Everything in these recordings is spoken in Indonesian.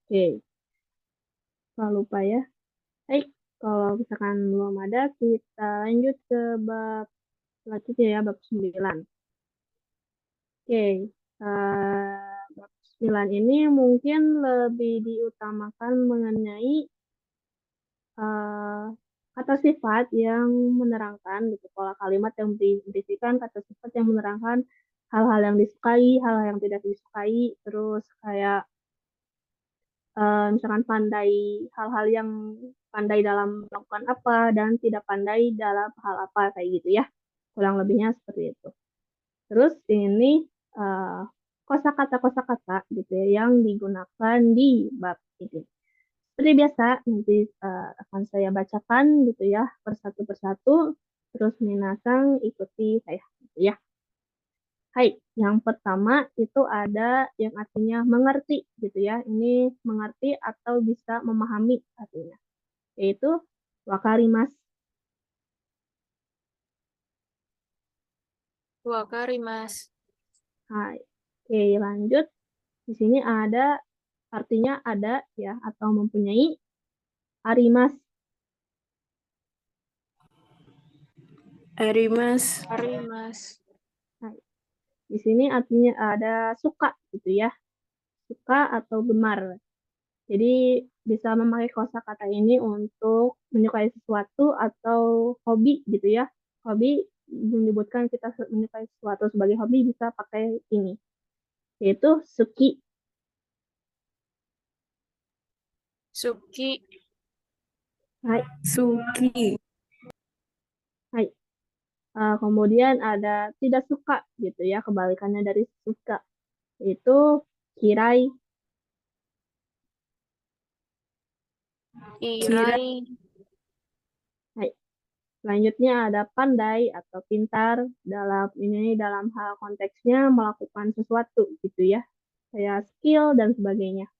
Oke, kalau lupa ya. Baik, kalau misalkan belum ada, kita lanjut ke bab selanjutnya ya, bab 9. Oke, bab 9 ini mungkin lebih diutamakan mengenai eh, kata sifat yang menerangkan gitu, pola kalimat yang berisikan kata sifat yang menerangkan hal-hal yang disukai, hal-hal yang tidak disukai, terus kayak misalkan pandai hal-hal yang pandai dalam melakukan apa dan tidak pandai dalam hal apa kayak gitu ya. Kurang lebihnya seperti itu. Terus ini eh, kosakata-kosakata gitu ya yang digunakan di bab ini. Seperti biasa nanti akan saya bacakan gitu ya persatu persatu. Terus minasang ikuti saya gitu ya. Hai, yang pertama itu ada yang artinya mengerti gitu ya. Ini mengerti atau bisa memahami artinya. Yaitu wakarimas. Wakarimas. Hai. Oke, lanjut. Di sini ada artinya ada ya atau mempunyai arimas. Arimas. Arimas. Hai. Di sini artinya ada suka gitu ya. Suka atau gemar. Jadi bisa memakai kosakata ini untuk menyukai sesuatu atau hobi gitu ya. Hobi menyebutkan kita menyukai sesuatu sebagai hobi bisa pakai ini, yaitu suki. Suki. Hai, Suki. hai. Kemudian ada tidak suka gitu ya, kebalikannya dari suka, yaitu kirai. Kira. Irai. Hai. Selanjutnya ada pandai atau pintar dalam hal konteksnya melakukan sesuatu gitu ya, kayak skill dan sebagainya,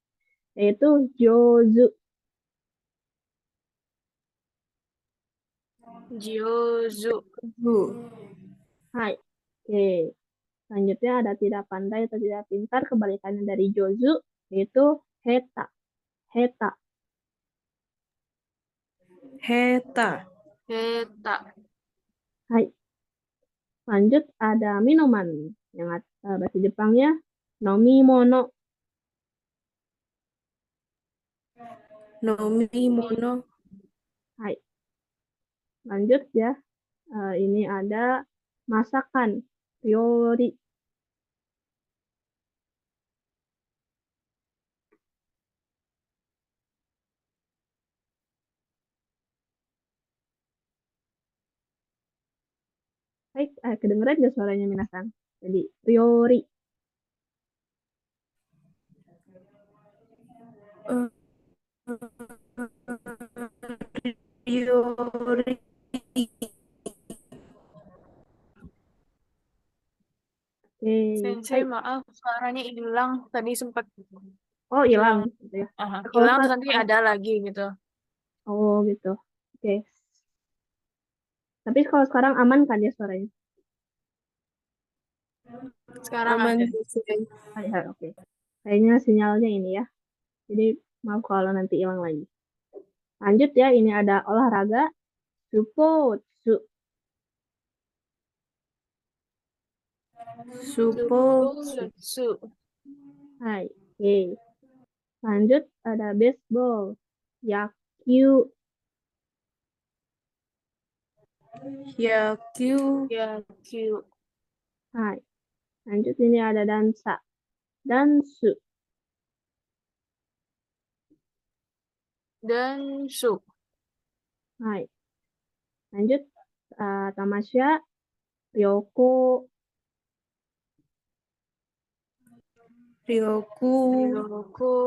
yaitu jozu. Jiozu. Bu. Hai. Oke. Selanjutnya ada tidak pandai atau tidak pintar, kebalikannya dari jozu, yaitu heta. Heta. Heta. Heta. Hai. Lanjut ada minuman yang bahasa Jepangnya nomimono. Nomi mono. Hai. Lanjut ya. Ini ada masakan ryori. Baik, kedengeran nggak suaranya Minasan? Jadi ryori. Riori. Oke. Sensei, Hai. maaf, suaranya hilang. Tadi sempat Oh, hilang hilang. gitu ya. Kalau Hilang, terus sekarang, nanti ada lagi gitu. oh gitu. Oke. Tapi kalau sekarang aman kan ya suaranya? Sekarang Aman ada. sih. Ah, ya, oke. Kayaknya sinyalnya ini ya. Jadi maaf kalau nanti hilang lagi. Lanjut ya, ini ada olahraga supotsu. Supo. Supotsu. Hai, oke. Lanjut ada baseball, yakyu. Yakyu. Yakyu. Hai, lanjut ini ada dansa, dansu. Dan su. Hai, lanjut tamasya, ryoko. Ryoku. Ryoku.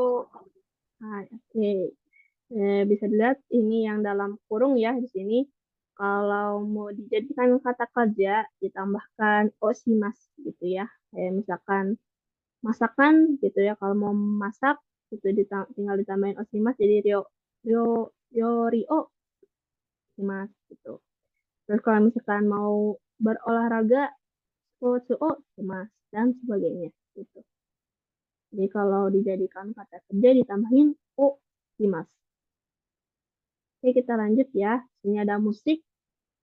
Hai, oke. Bisa dilihat ini yang dalam kurung ya di sini. Kalau mau dijadikan kata kerja, ditambahkan osimas gitu ya. Kayak misalkan masakan gitu ya. Kalau mau masak, itu tinggal ditambahin osimas jadi ryo, rio osimas gitu. Terus kalau misalkan mau berolahraga, sportsuo osimas dan sebagainya gitu. Jadi kalau dijadikan kata kerja ditambahin o shimasu. Oke, kita lanjut ya. Sini ada musik,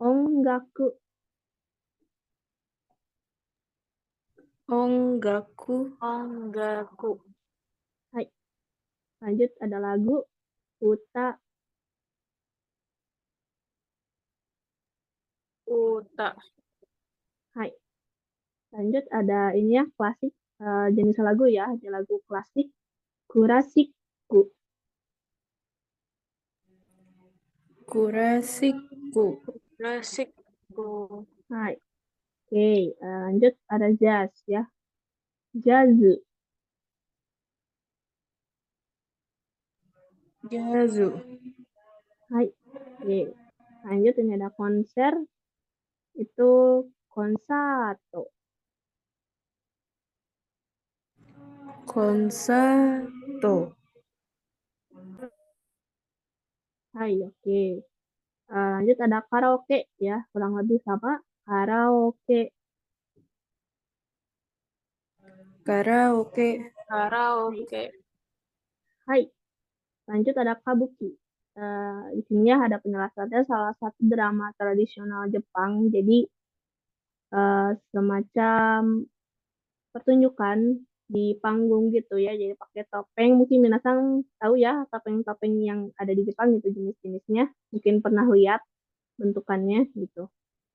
ongaku. Ongaku. Ongaku. Hai. Lanjut ada lagu, uta. Uta. Hai. Lanjut ada ini ya, klasik. Jenis lagu ya, ada lagu klasik, kurasiku. Kurasiku. Klasikku. Hai. Oke, lanjut ada jazz ya. Jazz. Jazu. Hai. Oke. Lanjut ini ada konser, itu konsato. Konsato. Hai, oke. Lanjut ada karaoke ya, kurang lebih sama. Karaoke. Karaoke. Hai. Karaoke. Hai. Lanjut ada kabuki. Di sini ya ada penjelasannya salah satu drama tradisional Jepang. Jadi semacam pertunjukan di panggung gitu ya. Jadi pakai topeng. Mungkin minasang tahu ya topeng-topeng yang ada di Jepang gitu jenis-jenisnya. Mungkin pernah lihat bentukannya gitu.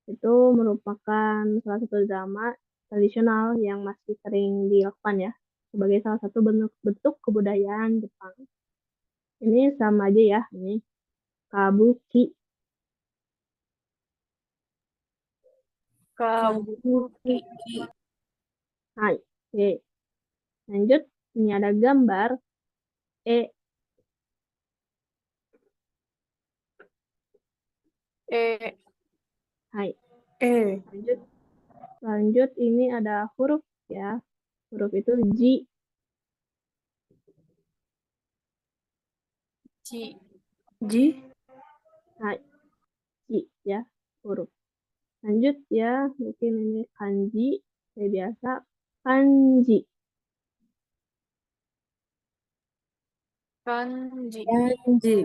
Itu merupakan salah satu drama tradisional yang masih sering dilakukan ya sebagai salah satu bentuk kebudayaan Jepang. Ini sama aja ya, ini kabuki. Kabuki. Hai, oke. Lanjut, ini ada gambar e. E. Hai, E. lanjut. Lanjut, ini ada huruf ya. Huruf itu ji. Ji. Ji. Hai, ji ya, huruf. Lanjut ya, mungkin ini kanji. Kayak biasa, kanji. Kanji. Kanji.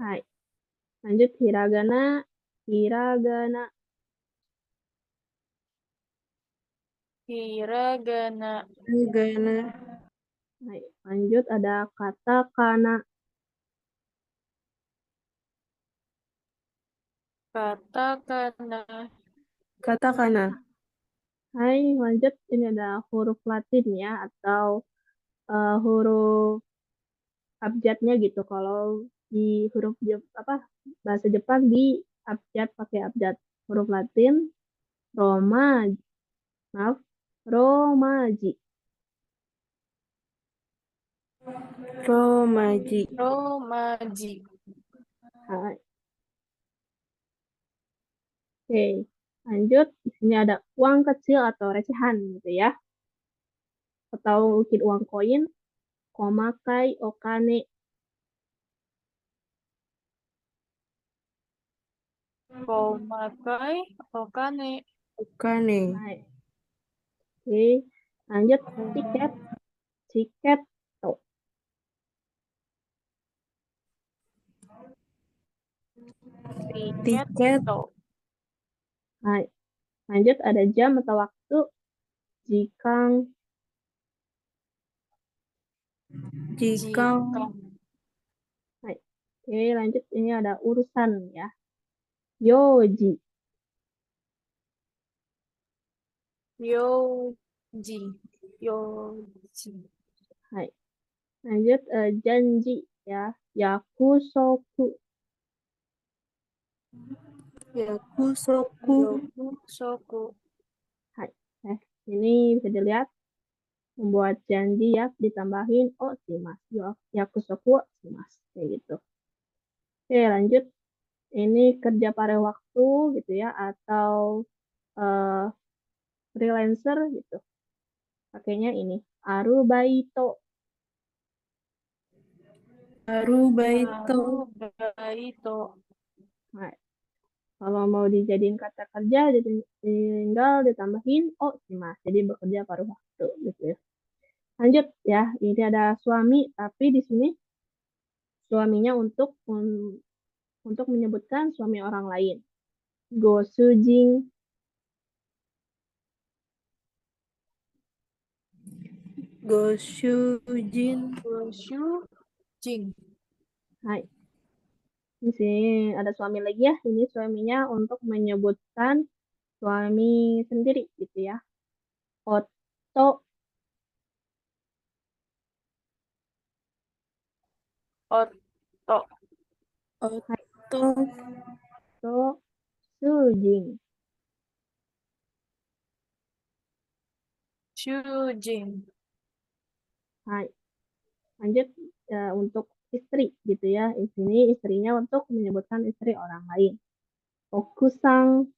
Hai, lanjut hiragana. Hiragana. Hiragana. Hiragana. Hai, lanjut ada katakana. Katakana. Katakana. Hai, lanjut ini ada huruf Latin ya atau huruf abjadnya gitu. Kalau di huruf apa bahasa Jepang di abjad pakai abjad huruf Latin Roma, maaf, Romaji. Romaji. Romaji. Hai. Oke, lanjut. Di sini ada uang kecil atau recehan gitu ya. Atau mungkin uang koin, komakai okane. Komakai. Okane. Okane. Hai. Oke, lanjut tiket, tiket. Tuh. Tiket. Tiket. Hai. Lanjut ada jam atau waktu, jikang. Jikang. Jikang. Hai. Oke, lanjut ini ada urusan ya. Yoji. Yoji. Yoji. Hai. Lanjut janji ya. Yakusoku. Yakusoku. Yokusoku. Hai. Ini bisa dilihat membuat janji ya ditambahin oh mas yakusoku mas kayak gitu. Oke, lanjut. Ini kerja pada waktu gitu ya atau eh, freelancer gitu. Pakainya ini arubaito. Arubaito. Arubaito. Nah, kalau mau dijadiin kata kerja, tinggal ditambahin oh mas. Jadi bekerja paruh waktu gitu ya. Lanjut ya, ini ada suami, tapi di sini suaminya untuk menyebutkan suami orang lain. Go sujing, Goshujin. Goshu Jing. hai. Di sini ada suami lagi ya. Ini suaminya untuk menyebutkan suami sendiri gitu ya. Oto, Oto. hai, Oto. to, sujing. Shujing. Hai. Lanjut untuk istri gitu ya. Di sini istrinya untuk menyebutkan istri orang lain. Okusang,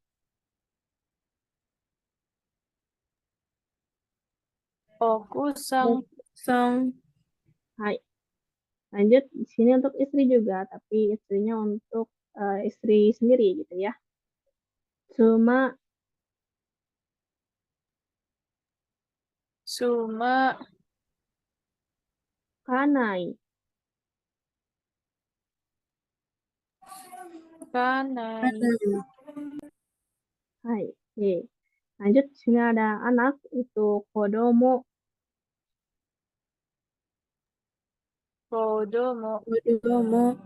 Okusang. Sang. hai. Lanjut di sini untuk istri juga, tapi istrinya untuk istri sendiri gitu ya. Cuma, Suma. kanai, Kanai. hai. Oke. Lanjut di sini ada anak itu kodomo, Kodomo. Kodomo.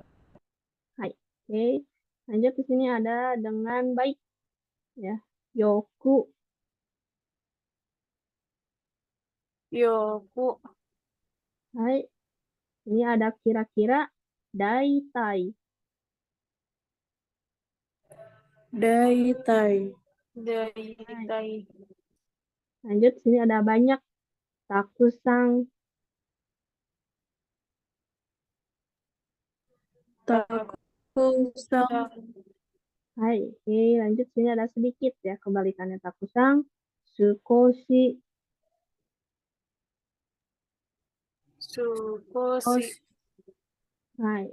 hai. Oke. Lanjut di sini ada dengan baik ya. Yoku, Yoku. hai. Ini ada kira-kira daitai, Daitai. hai. Daitai. Lanjut sini ada banyak takusang, Takusang. hai. Oke, lanjut sini ada sedikit ya kebalikannya takusang, sukoshi, Sukoshi. hai.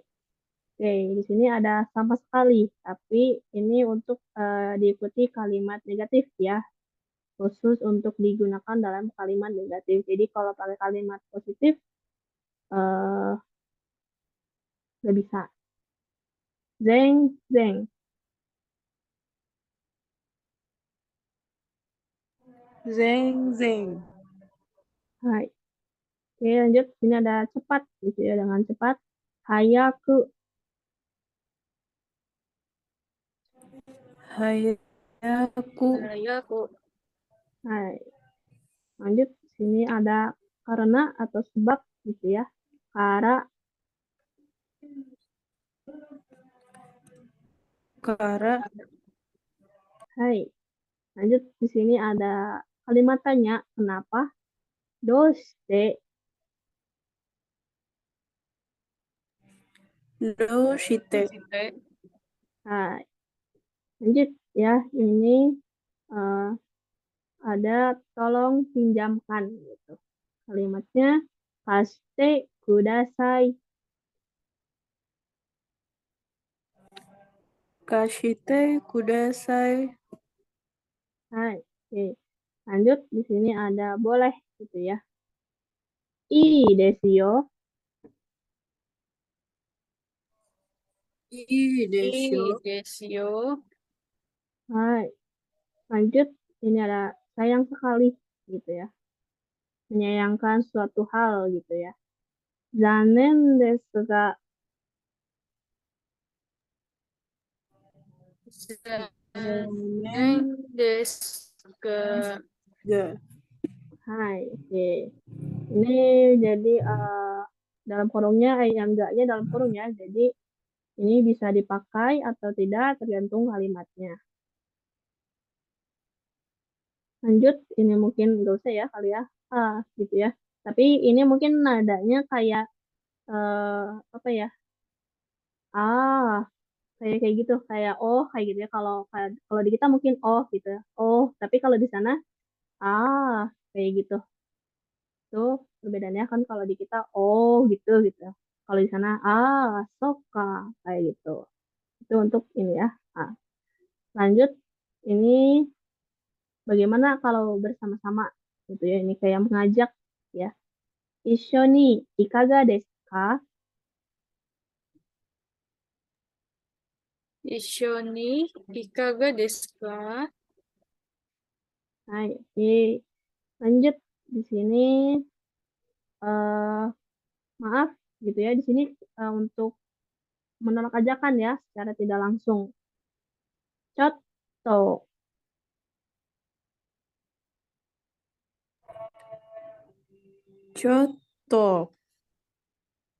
Oke, di sini ada sama sekali, tapi ini untuk diikuti kalimat negatif ya, khusus untuk digunakan dalam kalimat negatif. Jadi kalau pakai kalimat positif eh nggak bisa. Zeng, zeng. Zeng. Zeng. Hai. Oke, lanjut. Sini ada cepat gitu ya, dengan cepat. Hayaku, Hayaku. Hayaku. hai. Lanjut. Sini ada karena atau sebab gitu ya. Kara, Kara. hai. Lanjut. Di sini ada kalimat tanya, kenapa? Doste, Doshite. Shite. hai. Lanjut ya, ini eh, ada tolong pinjamkan gitu. Kalimatnya kaste kudasai. Kashite kudasai. Hai. Oke. Lanjut di sini ada boleh gitu ya. I desu yo. Ii desho. I desu yo. Hai. Lanjut ini ada sayang sekali gitu ya. Menyayangkan suatu hal gitu ya. Zanen desu ga. Zanen. Zanen desu ga. Ga. Hai. Oke. Ini jadi dalam kurungnya, yang enggaknya dalam kurung ya. Jadi ini bisa dipakai atau tidak tergantung kalimatnya. Lanjut, ini mungkin nggak usah ya kali ya. Gitu ya. Tapi ini mungkin nadanya kayak apa ya? Ah, kayak kayak gitu, kayak oh kayak gitu ya. Kalau kalau di kita mungkin oh gitu ya. Oh, tapi kalau di sana ah kayak gitu. Tuh perbedaannya kan kalau di kita oh gitu gitu. Kalau di sana soka kayak gitu. Itu untuk ini ya. Ah, lanjut ini bagaimana kalau bersama-sama gitu ya. Ini kayak mengajak ya. Issho ni ikaga desu ka? Isho ni ikaga desu ka? Hai, oke. Lanjut di sini eh maaf gitu ya. Di sini untuk menolak ajakan ya secara tidak langsung. Cotto. Coto.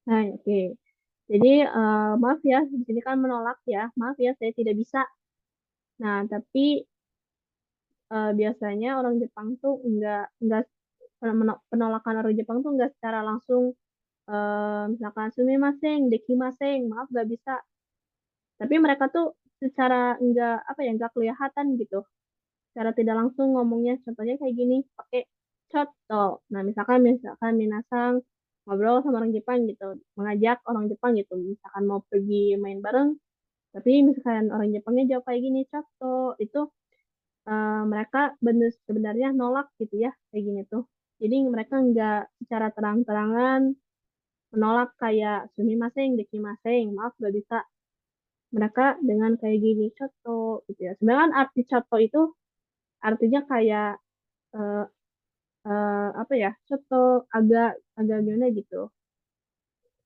Hai, oke. Jadi maaf ya, di sini kan menolak ya. Maaf ya, saya tidak bisa. Nah, tapi biasanya orang Jepang tuh enggak penolakan orang Jepang tuh enggak secara langsung misalkan sumimasen, dekimasen, maaf nggak bisa. Tapi mereka tuh secara enggak apa ya, enggak kelihatan gitu. Secara tidak langsung ngomongnya contohnya kayak gini, pakai coto. Nah, misalkan minasang ngobrol sama orang Jepang gitu, mengajak orang Jepang gitu, misalkan mau pergi main bareng, tapi misalkan orang Jepangnya jawab kayak gini, coto, itu mereka sebenarnya nolak gitu ya kayak gini tuh. Jadi mereka nggak secara terang-terangan menolak kayak sumimasen, dekimasen, maaf gak bisa. Mereka dengan kayak gini coto gitu ya. Sebenarnya kan arti coto itu artinya kayak eh, apa ya, coto agak agak gimana gitu.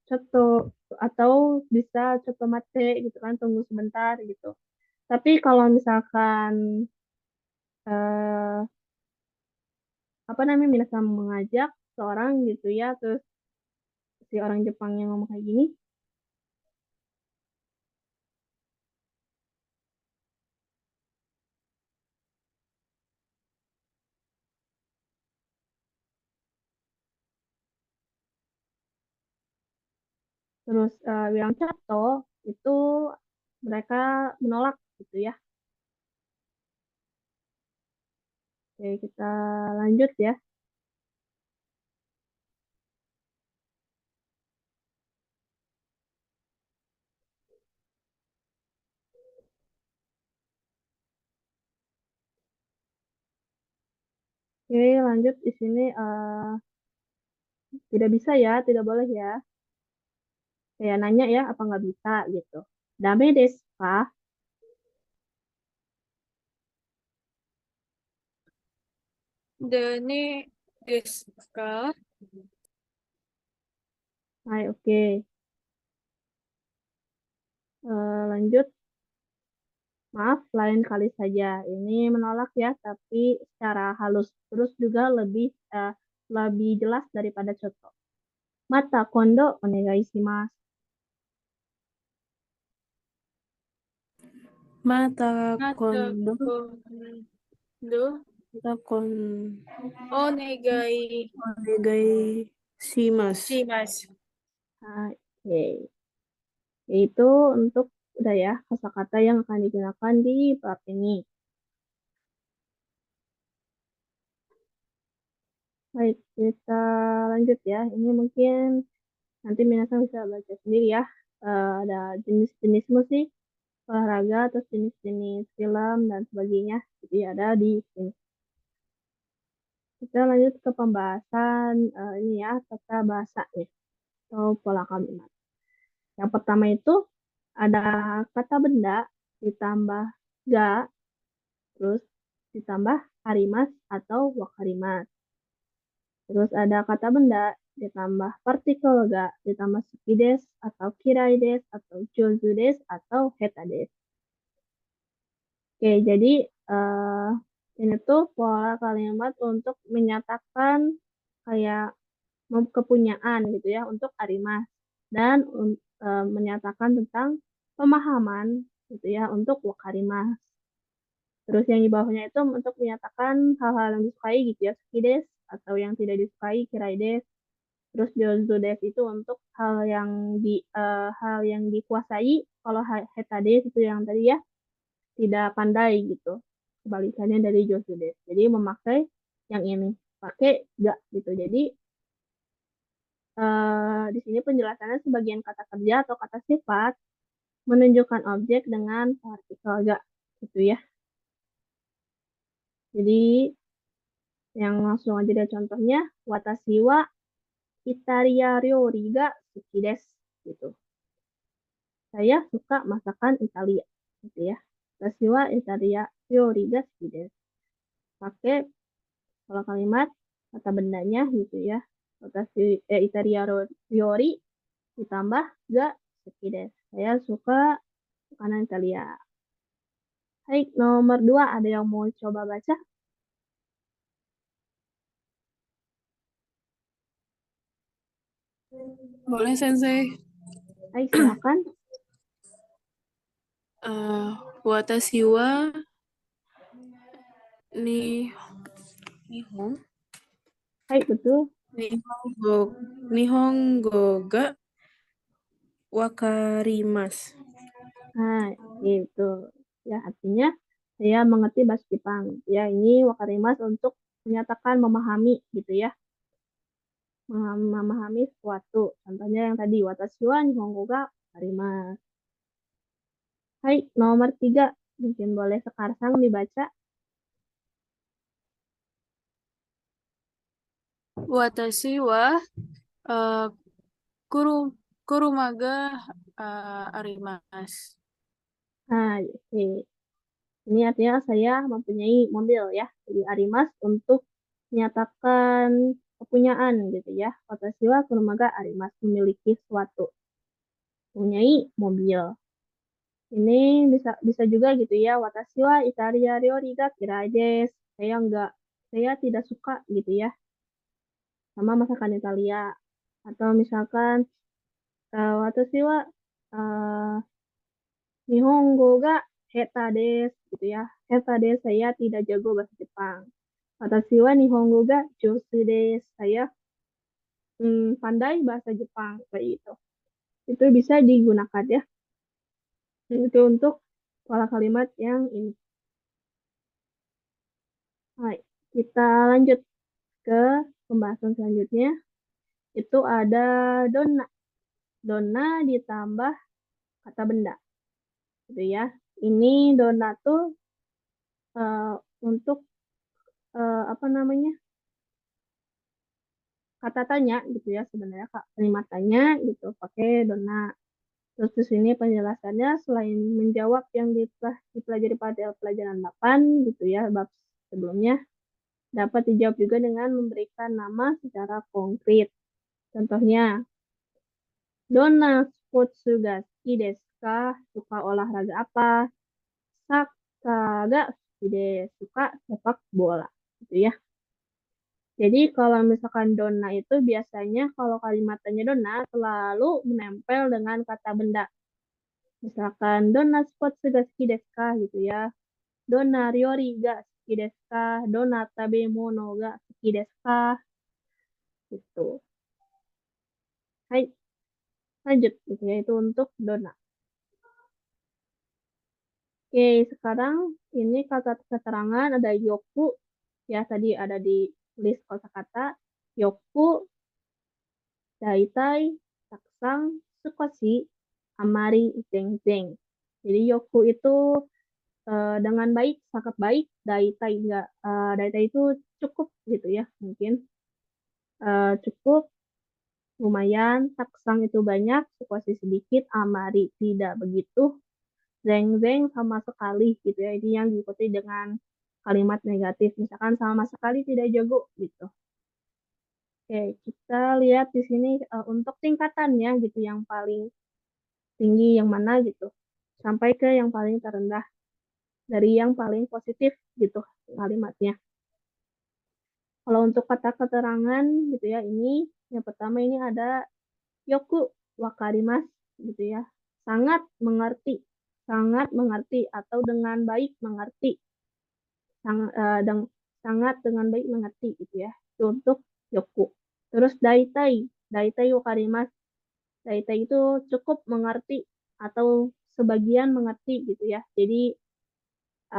Coto atau bisa coto mate gitu kan, tunggu sebentar gitu. Tapi kalau misalkan eh, apa namanya misalkan mengajak seorang gitu ya, terus si orang Jepang yang ngomong kayak gini, terus bilang coto, itu mereka menolak gitu ya. Oke, kita lanjut ya. Oke, lanjut di sini tidak bisa ya, tidak boleh ya. Kayak nanya ya, apa nggak bisa gitu. Dame desu ka? Dane desu ka? Hai, oke. Lanjut. Maaf, lain kali saja. Ini menolak ya, tapi secara halus. Terus juga lebih jelas daripada contoh. Mata kondo onegai shimasu. Mata Mata kondo. kondo Mata kon. onegai Onegai shimasu. shimasu. Oke. Itu untuk udah ya kosakata yang akan digunakan di bab ini. Baik, kita lanjut ya. Ini mungkin nanti Minasan bisa baca sendiri ya. Ada jenis-jenis musik, olahraga, terus jenis-jenis film dan sebagainya. Jadi ada di sini. Kita lanjut ke pembahasan ini ya, tata bahasa nih, atau pola kalimat. Yang pertama itu ada kata benda ditambah ga, terus ditambah harimas atau wakarimas. Terus ada kata benda ditambah partikel ga, ditambah suki des atau kirai des atau jozu des atau heta des. Oke, jadi eh, ini tuh pola kalimat untuk menyatakan kayak kepunyaan gitu ya untuk Arimas dan menyatakan tentang pemahaman gitu ya untuk Wakarimas. Terus yang di bawahnya itu untuk menyatakan hal-hal yang disukai gitu ya, sukides atau yang tidak disukai kiraides. Terus jozudes itu untuk hal yang dikuasai. Kalau hetades itu yang tadi ya tidak pandai gitu. Kebalikannya dari jozudes. Jadi memakai yang ini pakai gak gitu. Jadi di sini penjelasannya sebagian kata kerja atau kata sifat menunjukkan objek dengan partikel gak gitu ya. Jadi yang langsung aja dari contohnya watashi wa Italia ryori ga suki desu gitu. Saya suka masakan Italia gitu ya. Watashi wa Italia ryori ga suki desu. Pakai kalau kalimat kata bendanya gitu ya. Italia ryori ditambah ga suki desu. Saya suka makanan Italia. Baik, nomor 2 ada yang mau coba baca? Boleh, Sensei. Baik, silakan. Watashi wa ni Nihon Baik, betul. Nihongo Nihongo ga wakarimasu. Nah, itu ya artinya saya mengerti bahasa Jepang. Ya, ini wakarimas untuk menyatakan memahami gitu ya. Memahami sesuatu. Contohnya yang tadi watashi wa nihongo ga wakarimasu. Hai, nomor 3. Mungkin boleh Sekarsang dibaca. Watashi wa kuruma ga arimasu. Nah, oke. Ini artinya saya mempunyai mobil ya. Jadi arimas untuk menyatakan kepunyaan gitu ya. Watashi wa kuruma ga arimasu, memiliki suatu. Mempunyai mobil. Ini bisa juga gitu ya. Watashi wa Italia ryori ga kirai desu. Saya tidak suka gitu ya sama masakan Italia. Atau misalkan watashi wa nihongo ga heta desu gitu ya. Heta desu, saya tidak jago bahasa Jepang. Watashi wa nihongo ga josu desu. Saya pandai bahasa Jepang kayak gitu. Itu bisa digunakan ya. Itu untuk pola kalimat yang ini. Baik, kita lanjut ke pembahasan selanjutnya. Itu ada donna. Donna ditambah kata benda. Gitu ya. Ini donna tuh untuk apa namanya? Kata tanya gitu ya sebenarnya kalimat tanya gitu pakai donna. Terus di sini penjelasannya selain menjawab yang dipelajari pada pelajaran 8 gitu ya bab sebelumnya dapat dijawab juga dengan memberikan nama secara konkret. Contohnya, Donna spotsu ga suki desu ka? Suka olahraga apa? Saka ga suki desu. Suka sepak bola. Gitu ya. Jadi kalau misalkan donna itu biasanya kalau kalimatnya donna selalu menempel dengan kata benda. Misalkan donna spotsu ga suki desu ka? Gitu ya. Donna ryori ga suki desu ka? Donna tabemono ga suki desu ka? Gitu. Hai, lanjut gitu ya. Itu untuk donna. Oke, sekarang ini kata keterangan ada yoku, ya tadi ada di list kosakata. Yoku, daitai, taksang, sukoshi, amari, zeng-zeng. Jadi yoku itu dengan baik, sangat baik. Daitai enggak, daitai itu cukup gitu ya, mungkin cukup, lumayan. Taksang itu banyak, sukoshi sedikit, amari tidak begitu. Zeng-zeng sama sekali gitu ya. Ini yang diikuti dengan kalimat negatif. Misalkan sama sekali tidak jago gitu. Oke, kita lihat di sini untuk tingkatannya gitu yang paling tinggi yang mana gitu. Sampai ke yang paling terendah dari yang paling positif gitu kalimatnya. Kalau untuk kata keterangan gitu ya, ini yang pertama ini ada yoku wakarimasu gitu ya. Sangat mengerti atau dengan baik mengerti. Sangat dengan baik mengerti gitu ya. Itu untuk yoku. Terus daitai wakarimasu. Daitai itu cukup mengerti atau sebagian mengerti gitu ya. Jadi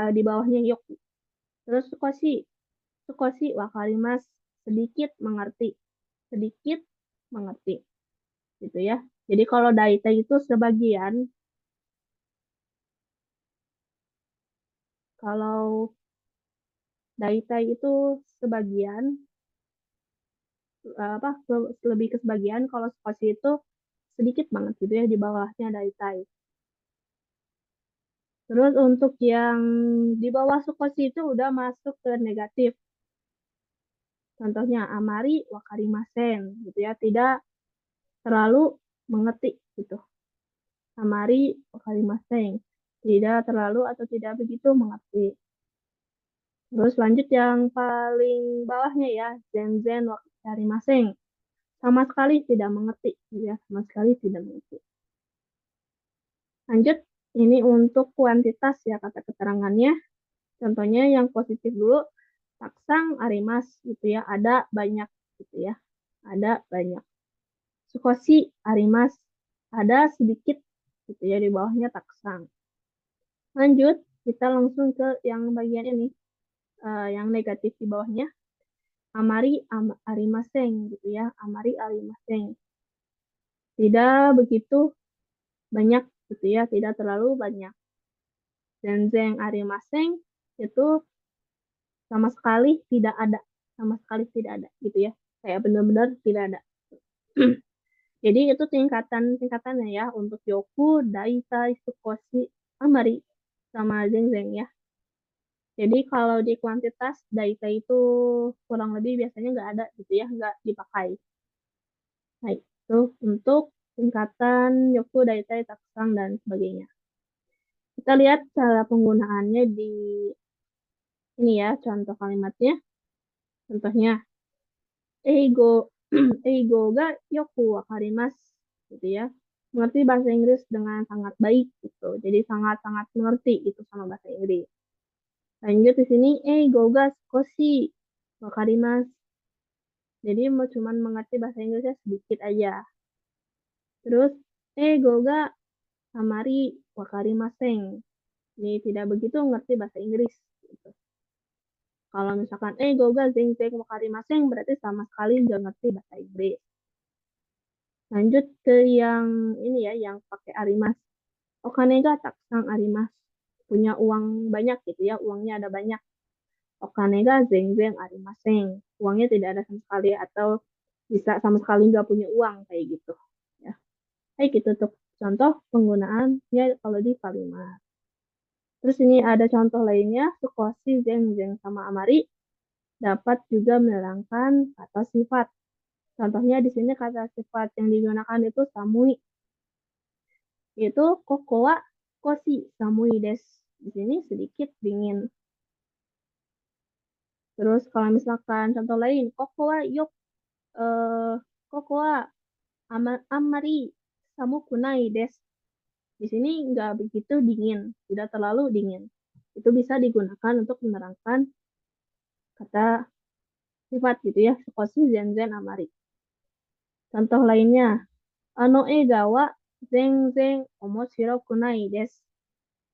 di bawahnya yoku. Terus sukoshi wakarimasu. Sedikit mengerti. Sedikit mengerti gitu ya. Jadi kalau daitai itu sebagian, kalau daitai itu sebagian, lebih ke sebagian, kalau sukoshi itu sedikit banget gitu ya, di bawahnya daitai. Terus untuk yang di bawah sukoshi itu udah masuk ke negatif. Contohnya amari wakarimasen gitu ya, tidak terlalu mengerti gitu. Amari wakarimasen, tidak terlalu atau tidak begitu mengerti. Terus lanjut yang paling bawahnya ya, zenzen wakarimasen. Sama sekali tidak mengerti gitu ya, sama sekali tidak mengerti. Lanjut, ini untuk kuantitas ya kata keterangannya. Contohnya yang positif dulu, taksang arimas gitu ya, ada banyak gitu ya, ada banyak. Sukoshi arimas, ada sedikit gitu ya, di bawahnya taksang. Lanjut, kita langsung ke yang bagian ini, yang negatif di bawahnya. Amari arimasen gitu ya, amari arimasen. Tidak begitu banyak gitu ya, tidak terlalu banyak. Zenzen arimasen itu sama sekali tidak ada, sama sekali tidak ada gitu ya, kayak benar-benar tidak ada. Jadi itu tingkatannya ya untuk yoku, daitai, sukoshi, amari, sama zengzeng ya. Jadi kalau di kuantitas daitai itu kurang lebih biasanya nggak ada gitu ya, nggak dipakai. Nah itu untuk tingkatan yoku, daitai, taksang dan sebagainya. Kita lihat cara penggunaannya di ini ya, contoh kalimatnya. Contohnya, eigo, eigo ga yoku wakarimasu gitu ya. Mengerti bahasa Inggris dengan sangat baik gitu. Jadi sangat-sangat mengerti gitu sama bahasa Inggris. Lanjut di sini, eigo ga sukoshi wakarimasu. Jadi mau cuman mengerti bahasa Inggrisnya sedikit aja. Terus, eigo ga amari wakarimasen. Ini tidak begitu mengerti bahasa Inggris gitu. Kalau misalkan goga zeng wakarimasen berarti sama sekali nggak ngerti bahasa Inggris. Lanjut ke yang ini ya, yang pakai arimas. Okane ga takusang arimas. Punya uang banyak gitu ya, uangnya ada banyak. Okane ga zeng arimasen. Uangnya tidak ada sama sekali atau bisa sama sekali nggak punya uang kayak gitu. Ya. Kayak gitu tuh contoh penggunaannya kalau di kalimat. Terus ini ada contoh lainnya, sukoshi, zeng sama amari dapat juga menerangkan kata sifat. Contohnya di sini kata sifat yang digunakan itu samui. Itu koko wa koshi samui desu. Di sini sedikit dingin. Terus kalau misalkan contoh lain, koko wa yok, eh, koko wa amari samukunai desu. Di sini nggak begitu dingin, tidak terlalu dingin. Itu bisa digunakan untuk menerangkan kata sifat gitu ya, sukoshi, zenzen, amari. Contoh lainnya, ano ega wa zenzen omoshiroku nai desu.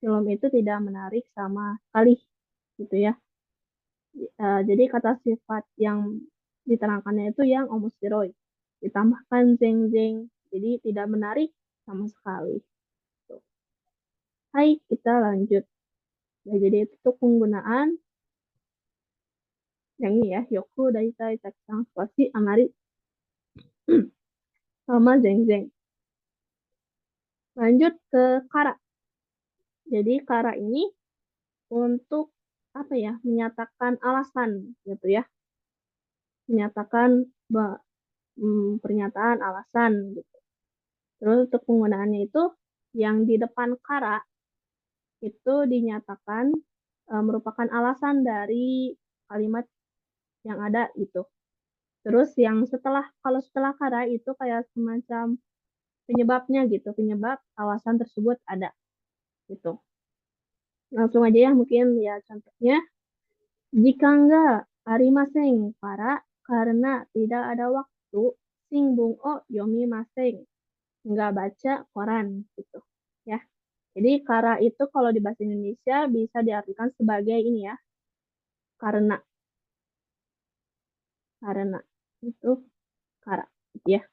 Film itu tidak menarik sama sekali gitu ya. Jadi kata sifat yang diterangkannya itu yang omoshiroi. Ditambahkan zenzen, jadi tidak menarik sama sekali. Tuh. Hai, kita lanjut. Ya, jadi itu penggunaan yang ini ya, yoku, daitai, takusang, sukoshi, amari, sama zenzen. Lanjut ke kara. Jadi kara ini untuk apa ya, menyatakan alasan gitu ya, menyatakan pernyataan alasan gitu. Terus untuk penggunaannya itu yang di depan kara itu dinyatakan merupakan alasan dari kalimat yang ada gitu. Terus yang kalau setelah kara itu kayak semacam penyebabnya gitu, penyebab alasan tersebut ada gitu. Langsung aja ya mungkin ya contohnya. Jika enggak, arimasen para karena tidak ada waktu, singbung o yomimasen, enggak baca koran gitu ya. Jadi kara itu kalau di bahasa Indonesia bisa diartikan sebagai ini ya, karena karena itu kara gitu ya.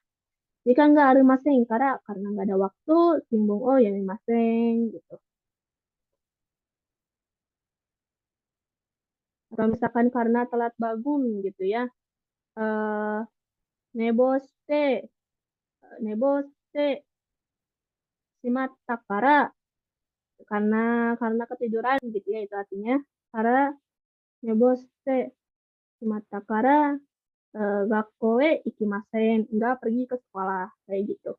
Jika enggak arimasen kara karena enggak ada waktu, singbung o yomimasen gitu. Atau misalkan karena telat bangun gitu ya. Eh, neboste, neboste, shimatta kara, karena ketiduran gitu ya, itu artinya. Kara, neboste, shimatta kara, gakko e ikimasen, enggak pergi ke sekolah, kayak gitu.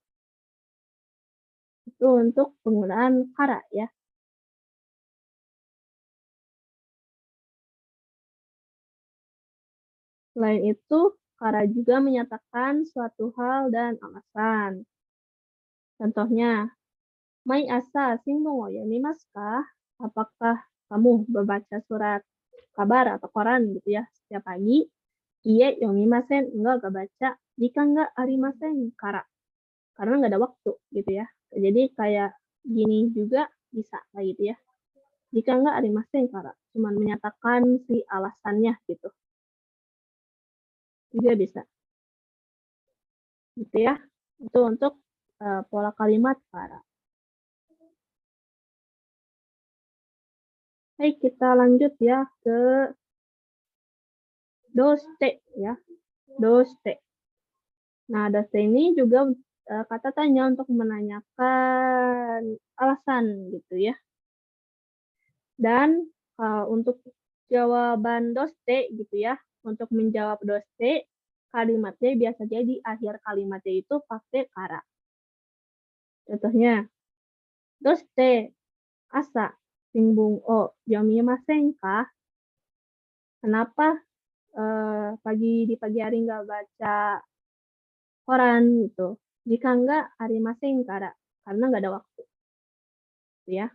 Itu untuk penggunaan kara ya. Selain itu, kara juga menyatakan suatu hal dan alasan. Contohnya, mai asa shinbon wo yomimasu ka? Apakah kamu membaca surat kabar atau koran gitu ya setiap pagi? Iye yomimasen, enggak baca. Jika enggak arimasen kara. Karena enggak ada waktu gitu ya. Jadi kayak gini juga bisa kayak gitu ya. Jika enggak arimasen kara. Cuman menyatakan si alasannya gitu. Juga bisa. Gitu ya. Itu untuk pola kalimat kara. Baik, kita lanjut ya ke doste ya. Doste. Nah, doste ini juga kata tanya untuk menanyakan alasan gitu ya. Dan untuk jawaban doste gitu ya, untuk menjawab doste, kalimatnya biasa jadi akhir kalimatnya itu pakai kara. Contohnya, doste asa shinbun o yomimasen ka? Kenapa di pagi hari nggak baca koran gitu? Jika nggak, arimasen kara, karena nggak ada waktu. Gitu ya.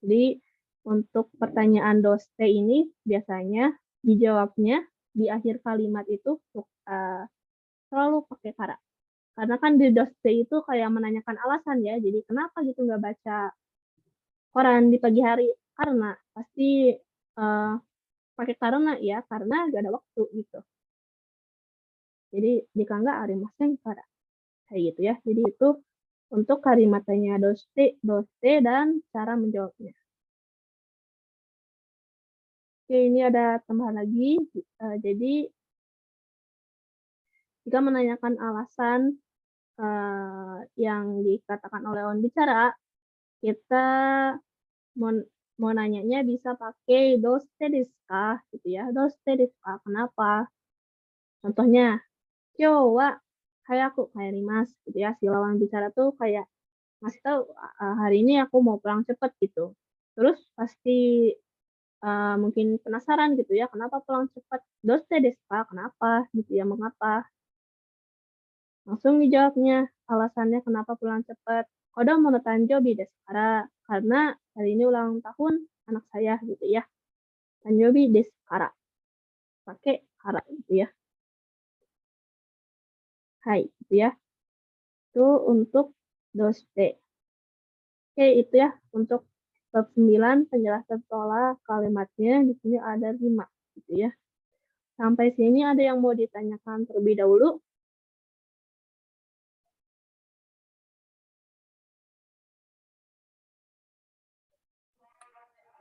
Jadi untuk pertanyaan doste ini biasanya dijawabnya di akhir kalimat itu selalu pakai kara. Karena kan di doste itu kayak menanyakan alasan ya. Jadi kenapa gitu nggak baca koran di pagi hari? Karena pasti pakai karena ya, karena nggak ada waktu gitu. Jadi jika nggak arimasen kara. Kayak gitu ya. Jadi itu untuk kalimat tanya doste dan cara menjawabnya. Oke, ini ada tambahan lagi. Jadi jika menanyakan alasan yang dikatakan oleh lawan bicara, kita mau nanyanya bisa pakai doste desu ka gitu ya. Doste desu ka, kenapa? Contohnya, kyou wa hayaku kaerimasu gitu ya. Si lawan bicara tuh kayak ngasih tahu hari ini aku mau pulang cepat gitu. Terus pasti mungkin penasaran gitu ya, kenapa pulang cepat? Doste desu ka, kenapa gitu ya, mengapa? Langsung dijawabnya, alasannya kenapa pulang cepat. Kodomo no tanjobi desu kara, karena hari ini ulang tahun anak saya gitu ya. Tanjobi desu kara, pakai kara gitu ya. Hai gitu ya. Itu untuk doste. Oke, itu ya untuk bab 9 penjelasan pola kalimatnya. Di sini ada 5 gitu ya. Sampai sini ada yang mau ditanyakan terlebih dahulu?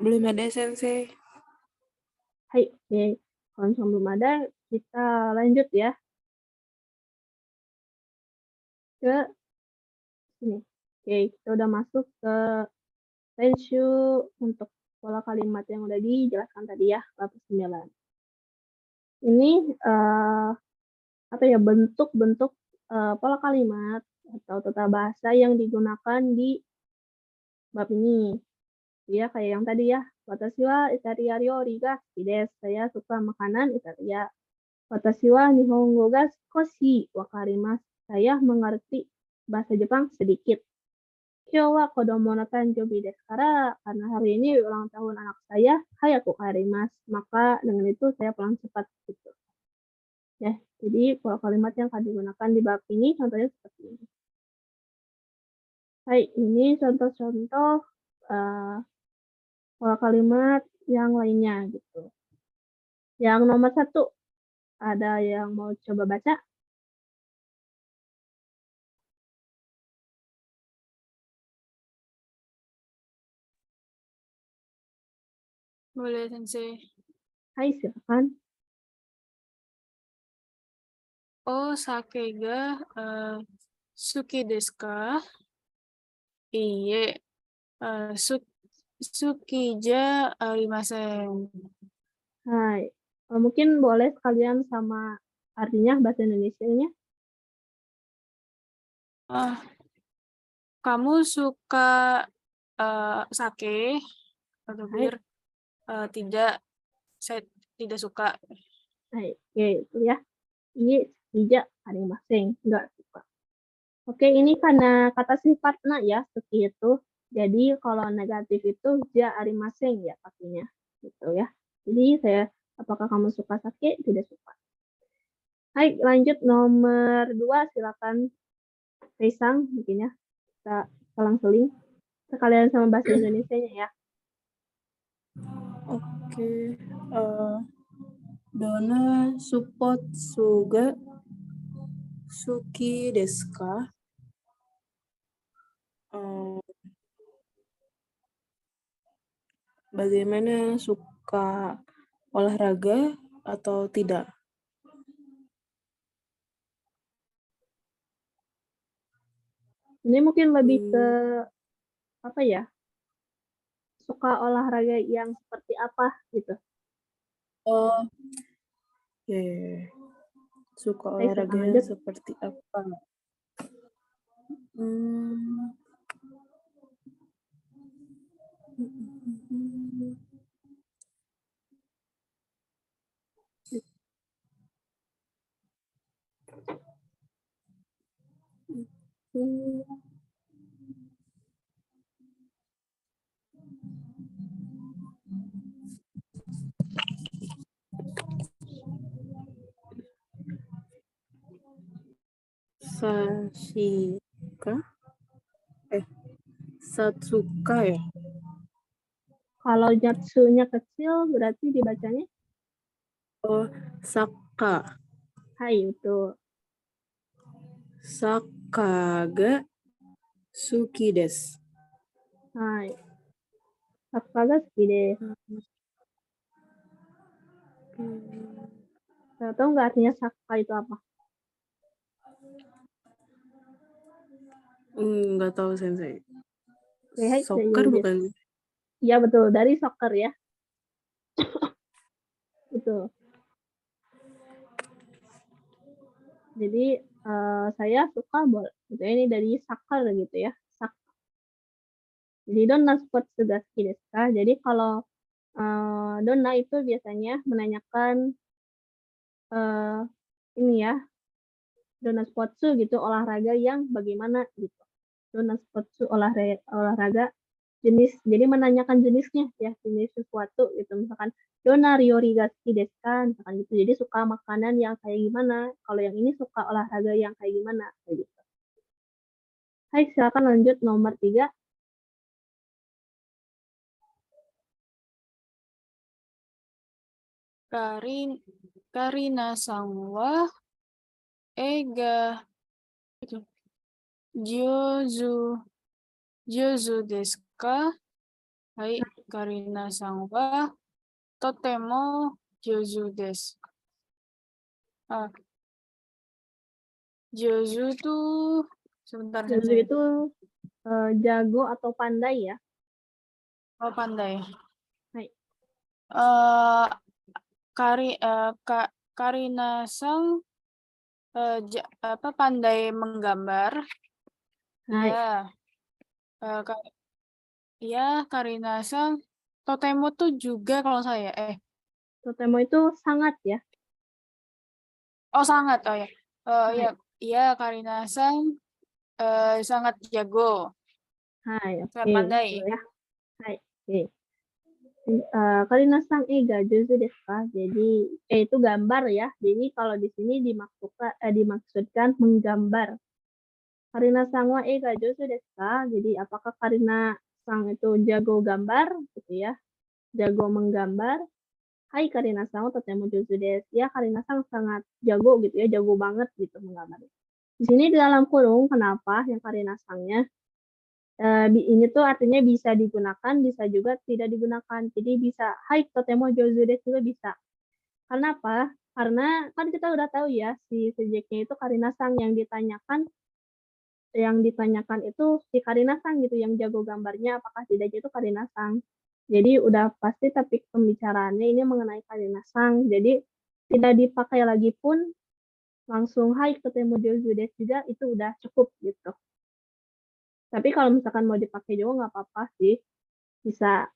Belum ada sensei. Hai, oke. Kalau misalnya belum ada, kita lanjut ya ke sini. Oke, kita udah masuk ke Tenshu untuk pola kalimat yang udah dijelaskan tadi ya, bab 9. Ini apa ya, bentuk-bentuk pola kalimat atau tata bahasa yang digunakan di bab ini. Ya, kayak yang tadi ya. Watashi wa Italia ryori ga suki desu. Saya suka makanan Italia. Watashi wa Nihongo ga skoshi wakarimasu. Saya mengerti bahasa Jepang sedikit. Kyou wa kodomo no tanjobi desu kara, karena hari ini ulang tahun anak saya, hayaku kaerimasu. Maka dengan itu saya pulang cepat gitu. Ya, jadi pola kalimat yang akan digunakan di bab ini contohnya seperti ini. Baik, ini contoh-contoh pola kalimat yang lainnya gitu. Yang nomor 1, ada yang mau coba baca? Boleh, Sensei. Hai, silakan. sake ga suki desu ka? Iye, suki ja arimasen. Hai. Mungkin boleh sekalian sama artinya bahasa Indonesianya. Ah, kamu suka sake atau Hai. bir? Tidak, saya tidak suka. Hai. Oke, itu ya. Iya, tidak arimasen. Enggak suka. Oke, ini karena kata sifatnya ya, suki itu. Jadi kalau negatif itu ja arimasen ya pastinya. Gitu ya. Jadi apakah kamu suka sake? Tidak suka. Hai, lanjut nomor 2, silakan Kaisang mungkin ya. Kita selang-seling. Sekalian sama bahasa Indonesianya ya. Oke. Dona support suga suki desu ka? Bagaimana, suka olahraga atau tidak? Ini mungkin lebih ke apa ya? Suka olahraga yang seperti apa gitu. Oh, ya. Suka Oke, olahraga silakan yang lanjut. seperti apa? Sashika? Satsuka ya? Kalau jatsunya kecil berarti dibacanya Oh, saka. hai itu. Saka ga suki desu. Hai. Sakaga suki desu. Tahu nggak artinya saka itu apa? Nggak tahu sensei. Oke, hai, Soccer desu. bukan? Iya betul, dari soccer ya. Betul. Jadi saya suka bola. Gitu ya, ini dari soccer gitu ya. Jadi donna sport suga suki desu ka? Jadi kalau donna itu biasanya menanyakan ini ya, donna sportsu gitu, olahraga yang bagaimana gitu. Donna sportsu olahraga jenis, jadi menanyakan jenisnya ya, jenis sesuatu gitu. Misalkan donna ryori ga suki desu ka? Misalkan gitu. Jadi suka makanan yang kayak gimana? Kalau yang ini suka olahraga yang kayak gimana? Kayak gitu. Hai, silakan lanjut nomor 3. Karina-san wa eiga Jozu desu ka? Hai, Karina-san wa totemo jozu desu. Jozu tuh sebentar Jozu sensei. itu jago atau pandai ya. Oh, pandai. Hai. Karina-san pandai menggambar. Hai. Iya, Karina-san totemo tuh juga kalau saya. Totemo itu sangat ya. Oh, sangat. Oh ya. Hai. Iya, Karina-san sangat jago. Hai, oke. Sangat pandai. Betul ya. Hai. Oke. Karina-san ga jozu desu ka? Jadi itu gambar ya. Jadi kalau di sini dimaksudkan menggambar. Karina-san wa ga jozu desu ka? Jadi apakah Karina-san itu jago gambar gitu ya? Jago menggambar. Hai, Karina-san wa totemo jozu desu. Ya, Karina-san sangat jago gitu ya, jago banget gitu menggambar. Di sini di dalam kurung, kenapa yang Karina-sannya? Ini tuh artinya bisa digunakan, bisa juga tidak digunakan. Jadi bisa, hai totemo jozu desu juga bisa. Kenapa? Karena kan kita udah tahu ya si subjeknya itu Karina Sang, yang ditanyakan itu si Karina Sang gitu, yang jago gambarnya apakah tidaknya itu Karina Sang. Jadi udah pasti topik pembicaraannya ini mengenai Karina Sang. Jadi tidak dipakai lagi pun langsung hai ketemu Jozudes juga itu udah cukup gitu. Tapi kalau misalkan mau dipakai juga nggak apa-apa sih, bisa.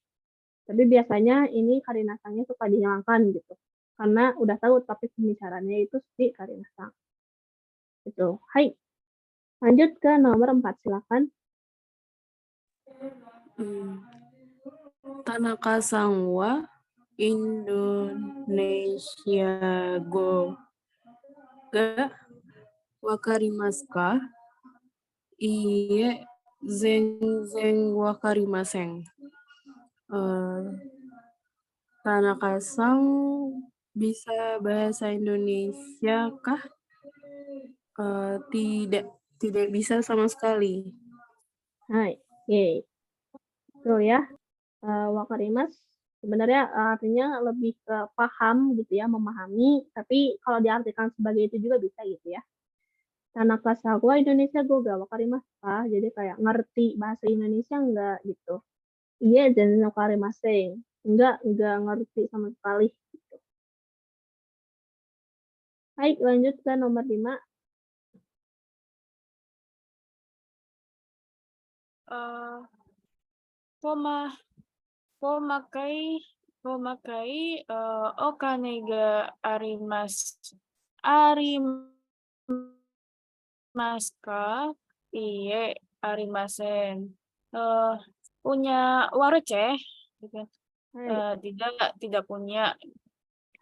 Tapi biasanya ini Karina Sangnya suka dihilangkan gitu. Karena udah tahu topik pembicaraannya itu si Karina Sang. Itu. Hai. Lanjut ke nomor 4, silakan. Tanaka Sang wa Indonesia go ga wakarimasu ka? Iye, zenzen wakarimasen. Tanaka Sang bisa bahasa Indonesia kah? Tidak bisa sama sekali. Hai. Oke. Tuh ya. Wakarimas sebenarnya artinya lebih ke paham gitu ya, memahami, tapi kalau diartikan sebagai itu juga bisa gitu ya. Tanaka Sagwa Indonesia Goga wakarimasu ka? Jadi kayak ngerti bahasa Indonesia enggak gitu. Iya, dan wakarimasen. Enggak ngerti sama sekali. Gitu. Baik, lanjut ke nomor 5. Pomakai okane ga arimasu ka? Iye, arimasen. Punya uang receh? Gitu. Hai. Tidak punya.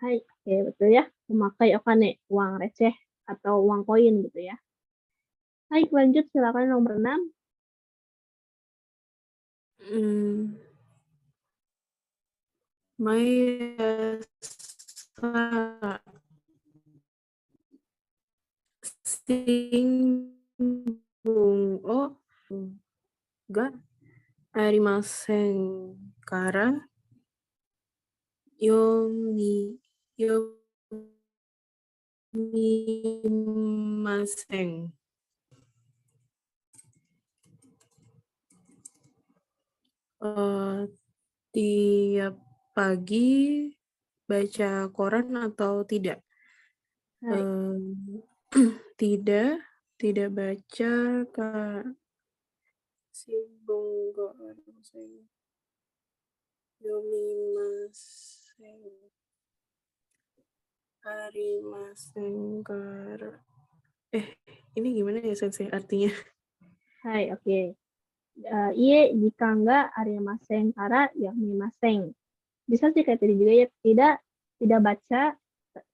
Hai, oke, betul ya. Memakai okane, uang receh atau uang koin gitu ya. Baik, lanjut silakan nomor 6. Mayasa Singbung o ga arimasen kara yomimasen. Tiap pagi baca koran atau tidak? Hai. Tidak baca Kak. Singbung go arimasen. Yomimasen. Arimasen kara. Ini gimana ya Sensei artinya? Hai, oke. Iye, jika enggak, arimasen kara, yomimasen. Bisa sih kayak tadi juga ya, tidak baca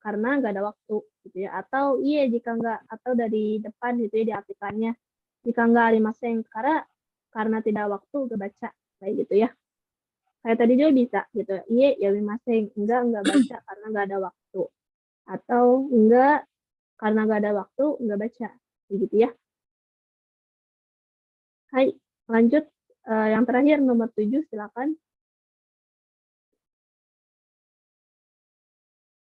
karena nggak ada waktu gitu ya. Atau iya jika enggak, atau dari depan gitu ya diartikannya. Jika enggak arimasen karena tidak waktu nggak baca kayak gitu ya. Kayak tadi juga bisa gitu. Iya, yomimasen. Enggak baca karena nggak ada waktu. Atau enggak karena nggak ada waktu nggak baca kayak gitu ya. Hai, lanjut yang terakhir nomor 7, silakan.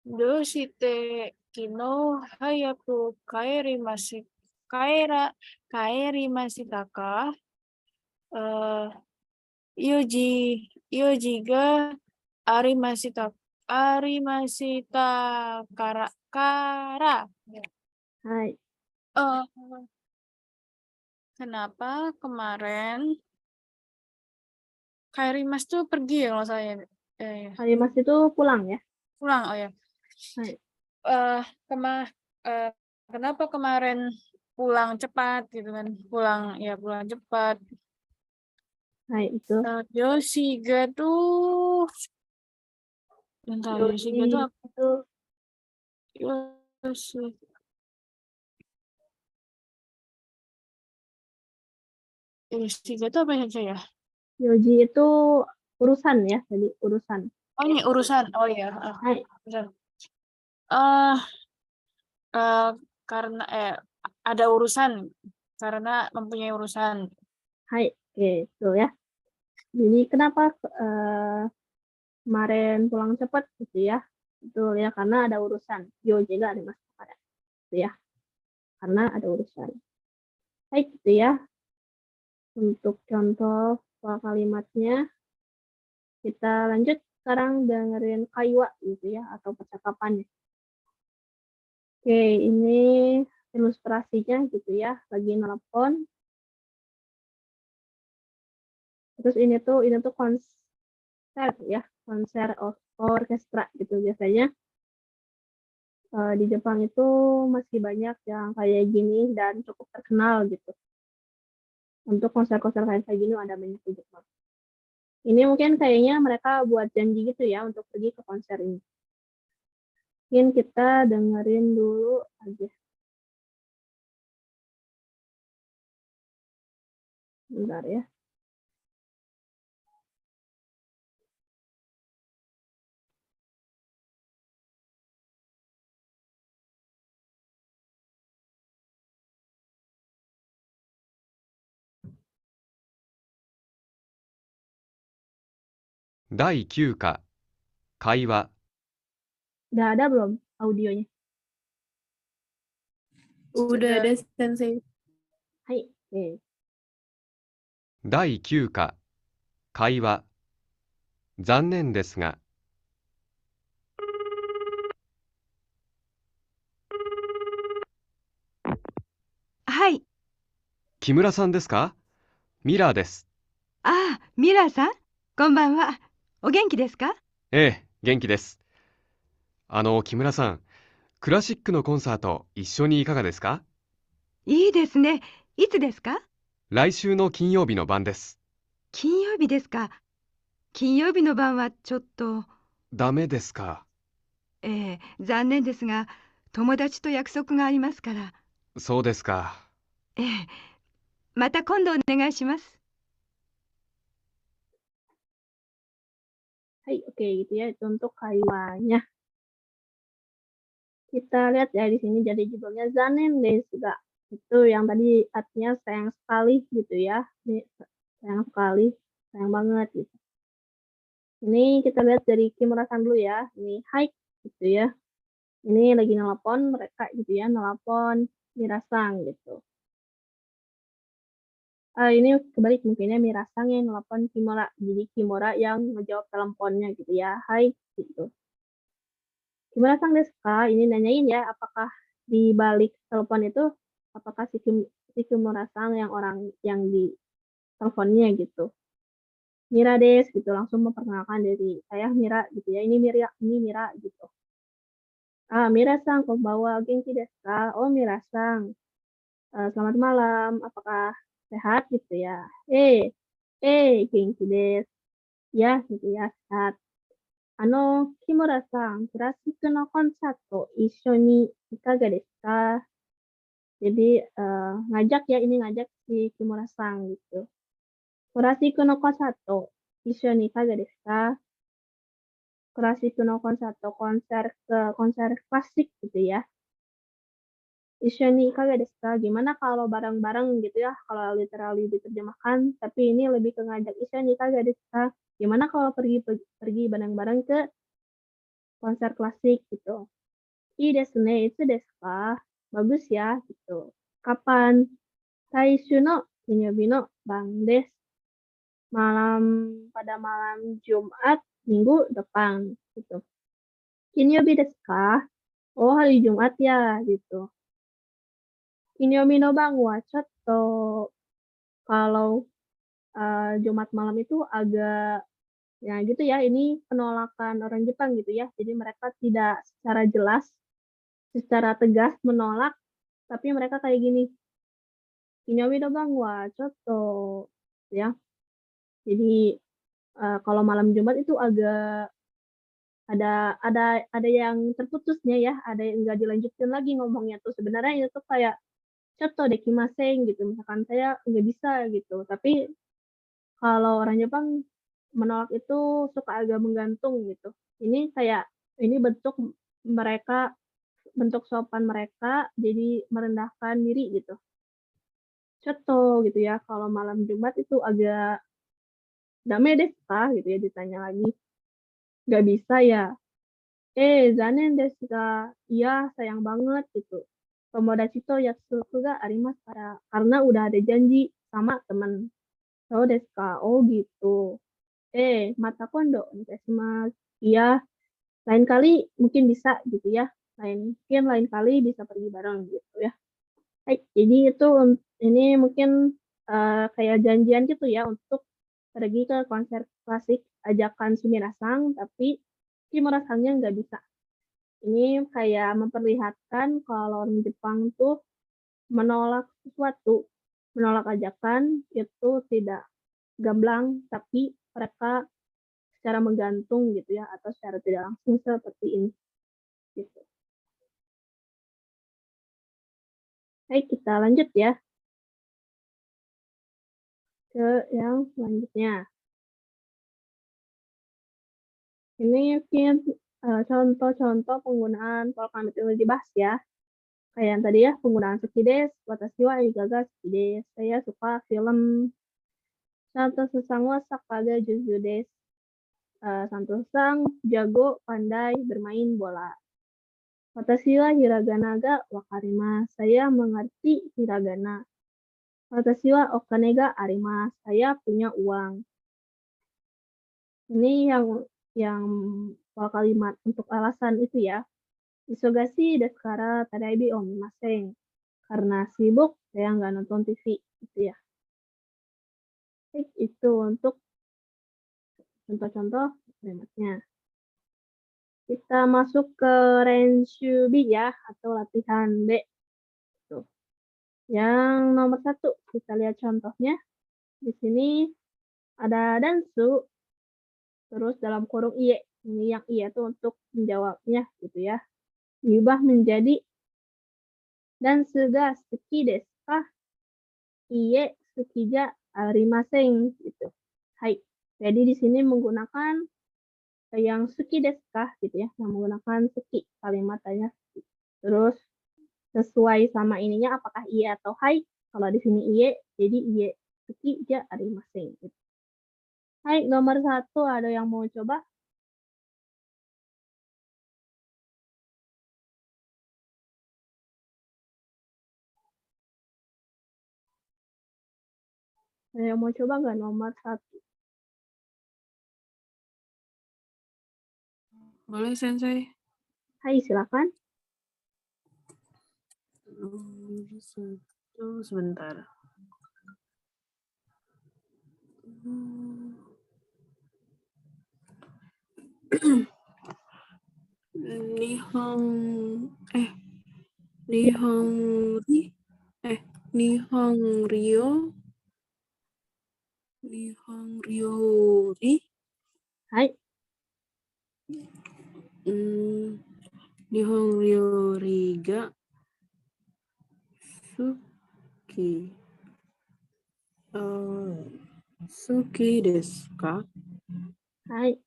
Doshite kino hayaku kaerimashita ka? Yoji ga arimashita kara. Hai, Eh, kenapa kemarin Kairimas tuh pergi ya kalau saya Harimas itu pulang ya. pulang. Oh ya. Hai. Kenapa kemarin pulang cepat gitu kan? Pulang cepat. Hai, itu. Yoshiga tuh bentar, Yoshiga tuh apa? Itu Yoshiga tuh apa ya saya? Yoji itu urusan ya, jadi urusan. Oh ini urusan. Oh ya. Hai. Bentar. Karena ada urusan karena mempunyai urusan. Hai, oke, itu ya. Jadi kenapa kemarin pulang cepat gitu ya? Betul ya, karena ada urusan. Yojega ada mas pada, gitu ya. Karena ada urusan. Baik, gitu ya. Untuk contoh kalimatnya, kita lanjut sekarang dengerin kaiwa gitu ya, atau percakapannya. Oke, ini ilustrasinya gitu ya, lagi nelpon. Terus ini tuh konser ya, konser orkestra gitu biasanya. Di Jepang itu masih banyak yang kayak gini dan cukup terkenal gitu. Untuk konser-konser kayak gini ada banyak di Jepang. Ini mungkin kayaknya mereka buat janji gitu ya untuk pergi ke konser ini. Mungkin kita dengerin dulu aja. Bentar ya.第9課会話 Udah ada belum audionya? Udah ada Sensei. Hai. Oke. 第9課会話残念ですがはい。木村さんですか？ミラーです。ああ、ミラーさん、こんばんは。お元気ですか？ええ、元気です。木村さん、クラシックのコンサート一緒にいかがですか？いいですね。いつですか？来週の金曜日の晩です。金曜日ですか。金曜日の晩はちょっと。ダメですか？残念ですが、友達と約束がありますから。そうですか。また今度お願いします。Hai, oke gitu ya. Itu untuk kaiwanya. Kita lihat ya di sini jadi judulnya Zanen desu ga. Itu yang tadi artinya sayang sekali gitu ya. Ini sayang sekali, sayang banget gitu. Ini kita lihat dari Kimura-san dulu ya. Ini hai gitu ya. Ini lagi nelpon mereka gitu ya, nelpon Mirasang gitu. Ini kebalik mungkinnya Mirasang yang nelpon Kimura. Jadi Kimura yang ngejawab teleponnya gitu ya. Hai gitu. Kimura-san desu ka? Ini nanyain ya, apakah di balik telepon itu apakah si Kimura-san yang orang yang di teleponnya gitu. Mira des gitu, langsung memperkenalkan diri. Saya Mira gitu ya. Ini Mira gitu. Mira-san, konbanwa, genki desu ka? Oh, Mira-san. Selamat malam. Apakah sehat gitu ya? Genki desu. Ya, gitu ya, sehat. Kimura-san, klasik no konsato isho ni ikaga desu ka? Jadi ngajak si Kimura-san gitu. Klasik no konsato isho ni ikaga desu ka? Klasik no konsato, konser klasik gitu ya. Isho ni ikaga desu ka? Gimana kalau bareng-bareng gitu ya, kalau literally diterjemahkan, tapi ini lebih ke ngajak isho ni ikaga desu ka? Gimana kalau pergi bareng-bareng ke konser klasik gitu. Ii desu ne, itsu desu ka? Bagus ya gitu. Kapan? Taishu no kinyobi no bang desu. Pada malam Jumat minggu depan gitu. Kinyobi desu ka? Oh, hari Jumat ya gitu. Kinyobi no bang wa chotto. Kalau Jumat malam itu agak ya gitu ya, ini penolakan orang Jepang gitu ya. Jadi mereka tidak secara jelas, secara tegas menolak, tapi mereka kayak gini. Kinyobi no bang wa chotto ya. Jadi kalau malam Jumat itu agak ada yang terputusnya ya, ada yang nggak dilanjutkan lagi ngomongnya tuh. Sebenarnya itu kayak contoh dekimasen gitu, misalkan saya nggak bisa gitu. Tapi kalau orang Jepang menolak itu suka agak menggantung gitu. Ini kayak ini bentuk sopan mereka, jadi merendahkan diri gitu. Contoh gitu ya, kalau malam Jumat itu agak dame desu ka gitu ya, ditanya lagi. Nggak bisa ya. zanen desu ga, iya sayang banget gitu. Tomodachi to yatsuku ga arimasu karena udah ada janji sama teman. So desu ka, oh gitu. Mata kondo onegaishimasu. Iya, lain kali mungkin bisa gitu ya. Mungkin lain kali bisa pergi bareng gitu ya. Jadi itu ini mungkin kayak janjian gitu ya untuk pergi ke konser klasik ajakan Sumira-san, tapi Kimura-sannya nggak bisa. Ini kayak memperlihatkan kalau orang Jepang tuh menolak sesuatu, menolak ajakan itu tidak gamblang, tapi mereka secara menggantung gitu ya, atau secara tidak langsung seperti ini. Gitu. Baik, kita lanjut ya ke yang selanjutnya. Ini mungkin contoh-contoh penggunaan kalau kami itu dibahas ya. Kayak yang tadi ya, penggunaan suki desu, watashi wa igaga suki desu. Saya suka film Santo-san wa sakaga juzu desu. Santo-san jago pandai bermain bola. Watashi wa hiragana ga wakarimasu. Saya mengerti hiragana. Watashi wa okane ga arimasu. Saya punya uang. Ini yang kalau kalimat untuk alasan itu ya. Isogashi desu kara tadaibi omimasen. Karena sibuk, saya nggak nonton TV. Gitu ya. Itu untuk contoh-contoh kalimatnya. Kita masuk ke Renshu B ya, atau latihan B. Tuh. Yang nomor 1, kita lihat contohnya. Di sini ada dansu, terus dalam kurung iye. Ini yang iye itu untuk menjawabnya gitu ya. Diubah menjadi dansu ga suki desu ka? Iye suki ja arimasen gitu. Hai. Jadi di sini menggunakan yang suki desu ka gitu ya, yang menggunakan suki kalimat aja. Terus sesuai sama ininya apakah iye atau hai. Kalau di sini iye, jadi iye suki ja arimasen gitu. Hai, nomor 1 ada yang mau coba? Ada yang mau coba nggak nomor 1? Boleh, Sensei. Hai, silakan. Nomor 1, sebentar. Nihon Ryori. Hai. Nihon Ryori ga suki. Suki desu ka? Hai.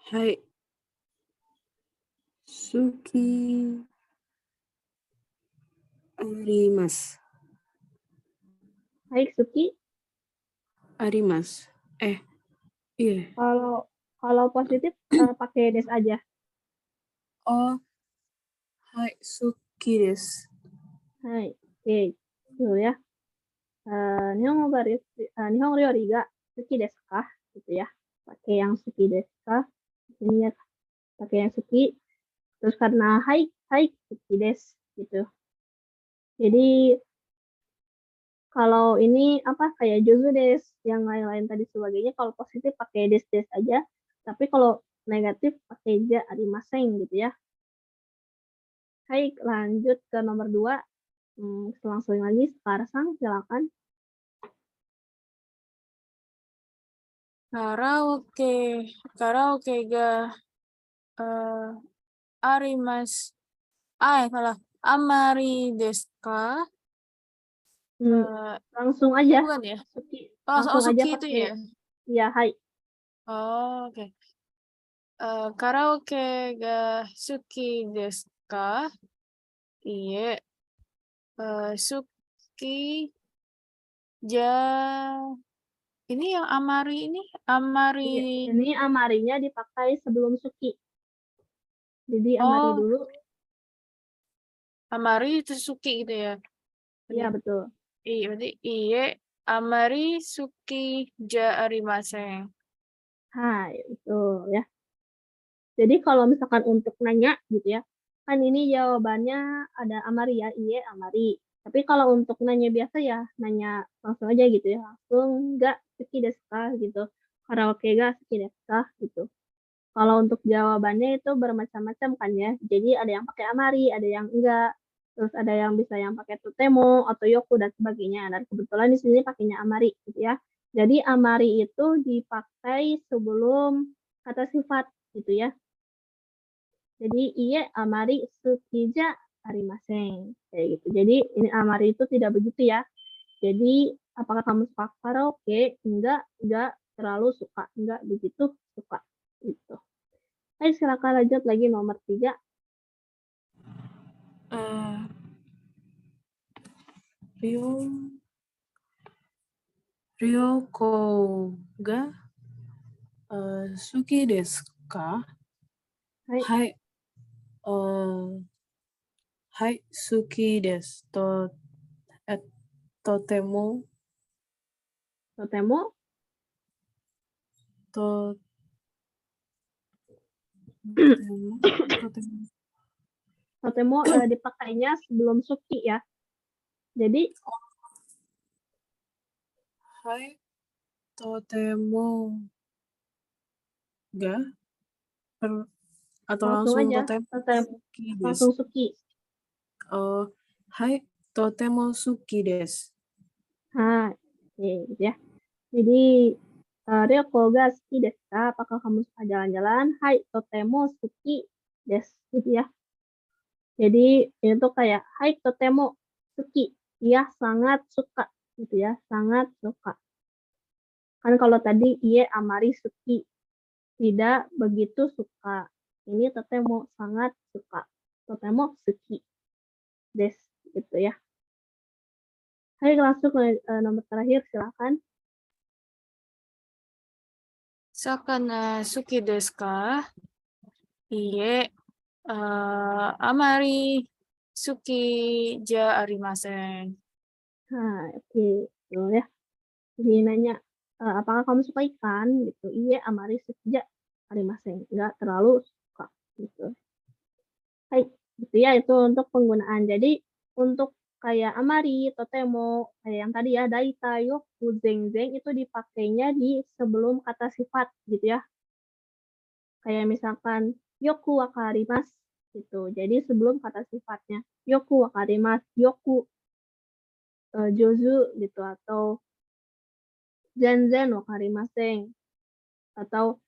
Hai. Suki arimasu. Hai, Suki. Arimasu. Iya. Kalau positif pakai des aja. Oh. Hai, suki desu. Hai. Oke. Dulu ya. Nihon ryori ga suki desu ka? Gitu ya. Pakai yang suki desu ka? Ini ya. Pakai yang suki. Terus karena hai suki desu gitu. Jadi kalau ini apa kayak juzu des yang lain-lain tadi sebagainya, kalau positif pakai des aja, tapi kalau negatif pakai ja arimasen gitu ya. Baik, lanjut ke nomor 2. Langsung lagi sekarang silakan. Karaoke ga arimasu. Salah. Amari desu ka? Langsung aja. Bukan ya? Suki. Langsung Langsung aja suki itu pakai. ya? Ya, hai. Oh, oke. Karaoke ga suki desu ka? Iye. Suki ja Ini yang amari ini, Iya, amari. ini amarinya dipakai sebelum suki. Jadi amari Oh, dulu. amari itu suki gitu ya. Iya, betul. Iya, berarti iye amari suki ja arimaseng. Hai, betul ya. Jadi kalau misalkan untuk nanya gitu ya, kan ini jawabannya ada amari ya, iye amari. Tapi kalau untuk nanya biasa ya, nanya langsung aja gitu ya, langsung nggak suki desu ka gitu. Karaoke ga suki desu ka gitu. Kalau untuk jawabannya itu bermacam-macam kan ya. Jadi ada yang pakai amari, ada yang enggak. Terus ada yang bisa yang pakai tutemo atau yoku dan sebagainya. Dan kebetulan di sini pakainya amari gitu ya. Jadi amari itu dipakai sebelum kata sifat gitu ya. Jadi iye amari tsukija arimasen. Kayak gitu. Jadi ini amari itu tidak begitu ya. Jadi apakah kamu suka karaoke? Enggak terlalu suka, enggak begitu suka gitu. Ayo silakan lanjut lagi nomor 3. Eh, Rio Ryoko ga suki desu ka? Hai, Hai, hai, suki desu. Totemo, Totemo. to, totemo, totemo. Totemo dipakainya sebelum suki ya. Jadi Hai, totemo ga atau langsung langsung aja totemo suki desu. langsung suki. Hai, totemo suki desu. Nah, oke, gitu ya. Jadi Ryoko ga suki desu ka? Apakah kamu suka jalan-jalan? Hai, totemo suki desu gitu ya. Jadi itu kayak hai totemo suki. Iya, sangat suka gitu ya, sangat suka. Kan kalau tadi iye amari suki, tidak begitu suka. Ini totemo sangat suka. Totemo suki des gitu ya. Ayo langsung ke nomor terakhir silakan. Sakana suki desu ka? Iye amari suki ja arimasen. Nah, oke, gitu ya. Jadi nanya apakah kamu suka ikan gitu. Iye amari suki ja arimasen. Enggak terlalu suka gitu. Hai, gitu ya itu untuk penggunaan. Jadi untuk kayak amari, totemo, kayak yang tadi ya, daita, yoku, zeng itu dipakainya di sebelum kata sifat gitu ya. Kayak misalkan yoku wakarimasu gitu. Jadi sebelum kata sifatnya yoku wakarimasu, yoku jozu gitu atau zenzen wakarimasen atau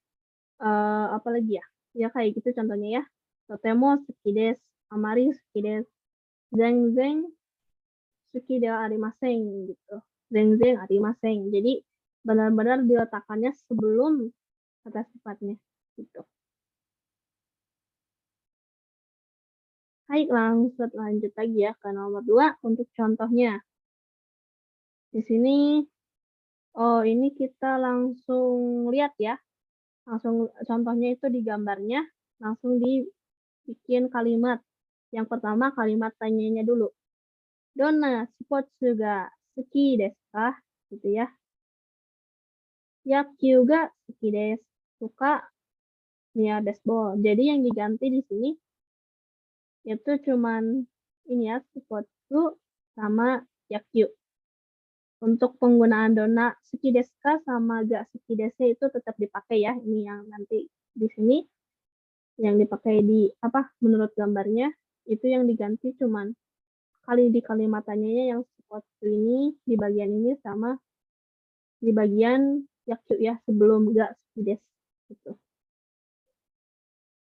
apa lagi ya? Ya kayak gitu contohnya ya. Totemo suki desu, amari suki desu, zen suki de arimasen gitu. Zen arimasen. Jadi benar-benar diletakkannya sebelum kata sifatnya gitu. Baik, langsung lanjut lagi ya ke nomor 2 untuk contohnya. Di sini, oh ini kita langsung lihat ya. Langsung contohnya itu di gambarnya, langsung dibikin kalimat. Yang pertama kalimat tanyanya dulu. Donna spotsu ga suki desu ka? Gitu ya. Yakyuu ga suki desu. Suka ya baseball. Jadi yang diganti di sini itu cuman ini ya, spotsu sama yakyuu. Untuk penggunaan dona suki desu ka sama ga suki desu itu tetap dipakai ya. Ini yang nanti di sini yang dipakai di apa menurut gambarnya itu yang diganti cuman kali di kalimat tanyanya yang sepatu ini di bagian ini sama di bagian yaku ya sebelum ga suki desu gitu.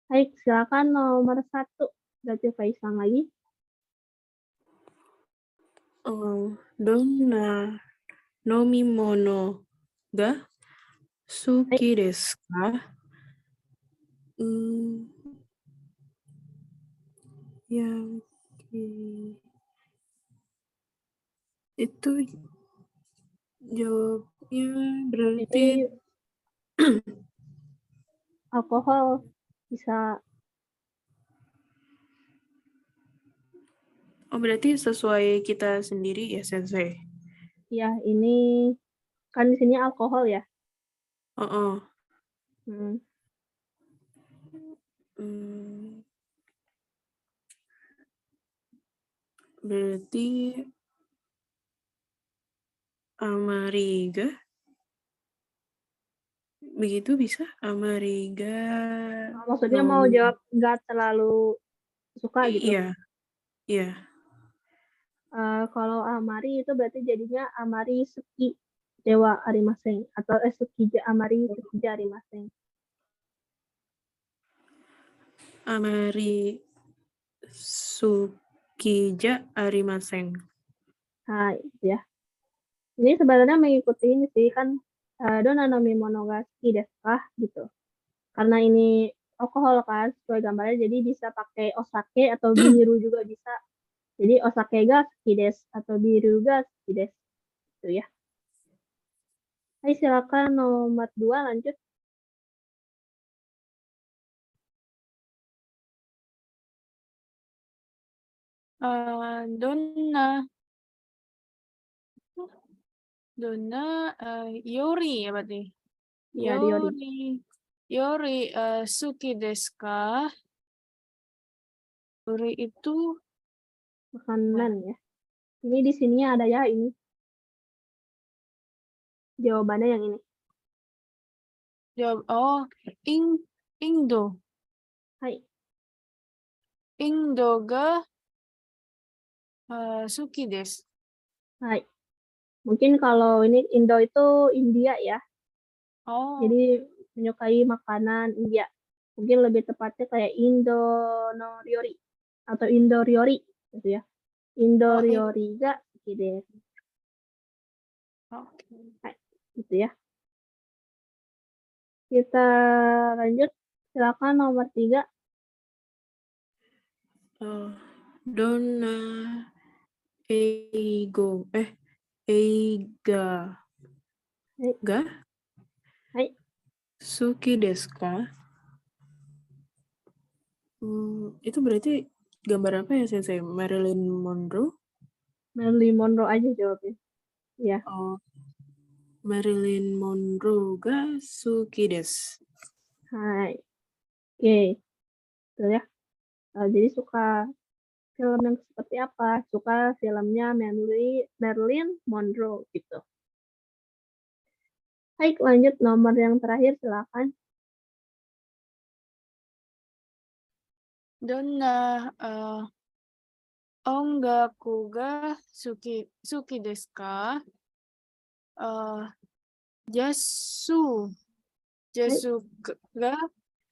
Baik, silakan nomor 1 berarti Faisal lagi. Donna nomimono ga suki Baik, desu ka? Yang itu jawab Ya, berarti Ini alkohol bisa berarti sesuai kita sendiri ya, Sensei. ya ini kan di sini alkohol ya. Oh. Hmm. Berarti Amariga. Begitu bisa? Amariga. Maksudnya mau Nomi. jawab nggak terlalu suka gitu. Iya. Iya. Kalau Amari itu berarti jadinya Amari Suki Dewa Arimaseng atau Sukija Amari Sukija Arimaseng. Amari Sukija Arimaseng. Nah, itu ya. Ini sebenarnya mengikuti ini sih kan Dona Nomi Monogatari desu ka gitu. Karena ini alkohol kan sesuai gambarnya jadi bisa pakai osake atau biru juga bisa. Jadi osake ga suki desu atau biru ga suki desu gitu ya. Hai silakan nomor 2 lanjut. Donna Yori ya berarti. Ya, Ryori. Yori suki desu ka? Yori itu Makanan ya. Ini di sini ada ya ini. Jawabannya yang ini. jawab Indo. Hai. Indo ga suki desu. Hai. Mungkin kalau ini Indo itu India ya. Oh, Jadi menyukai makanan India. Mungkin lebih tepatnya kayak Indonoriori atau Indoriori gitu ya. Indoriori ga suki desu. oke. Hai, gitu ya. Kita lanjut. Silakan nomor 3. Donna Eiga. Hai. Ga Hai. Suki desu ka? Itu berarti gambar apa ya, Sensei? Marilyn Monroe? Marilyn Monroe aja jawabnya. Ya. Oh, Marilyn Monroe ga suki desu. Hai. Oke. Betul ya. Jadi suka film yang seperti apa? Suka filmnya Marilyn Monroe gitu. Baik, lanjut nomor yang terakhir silakan. Donna ongaku ga suki desu ka? Jasu ga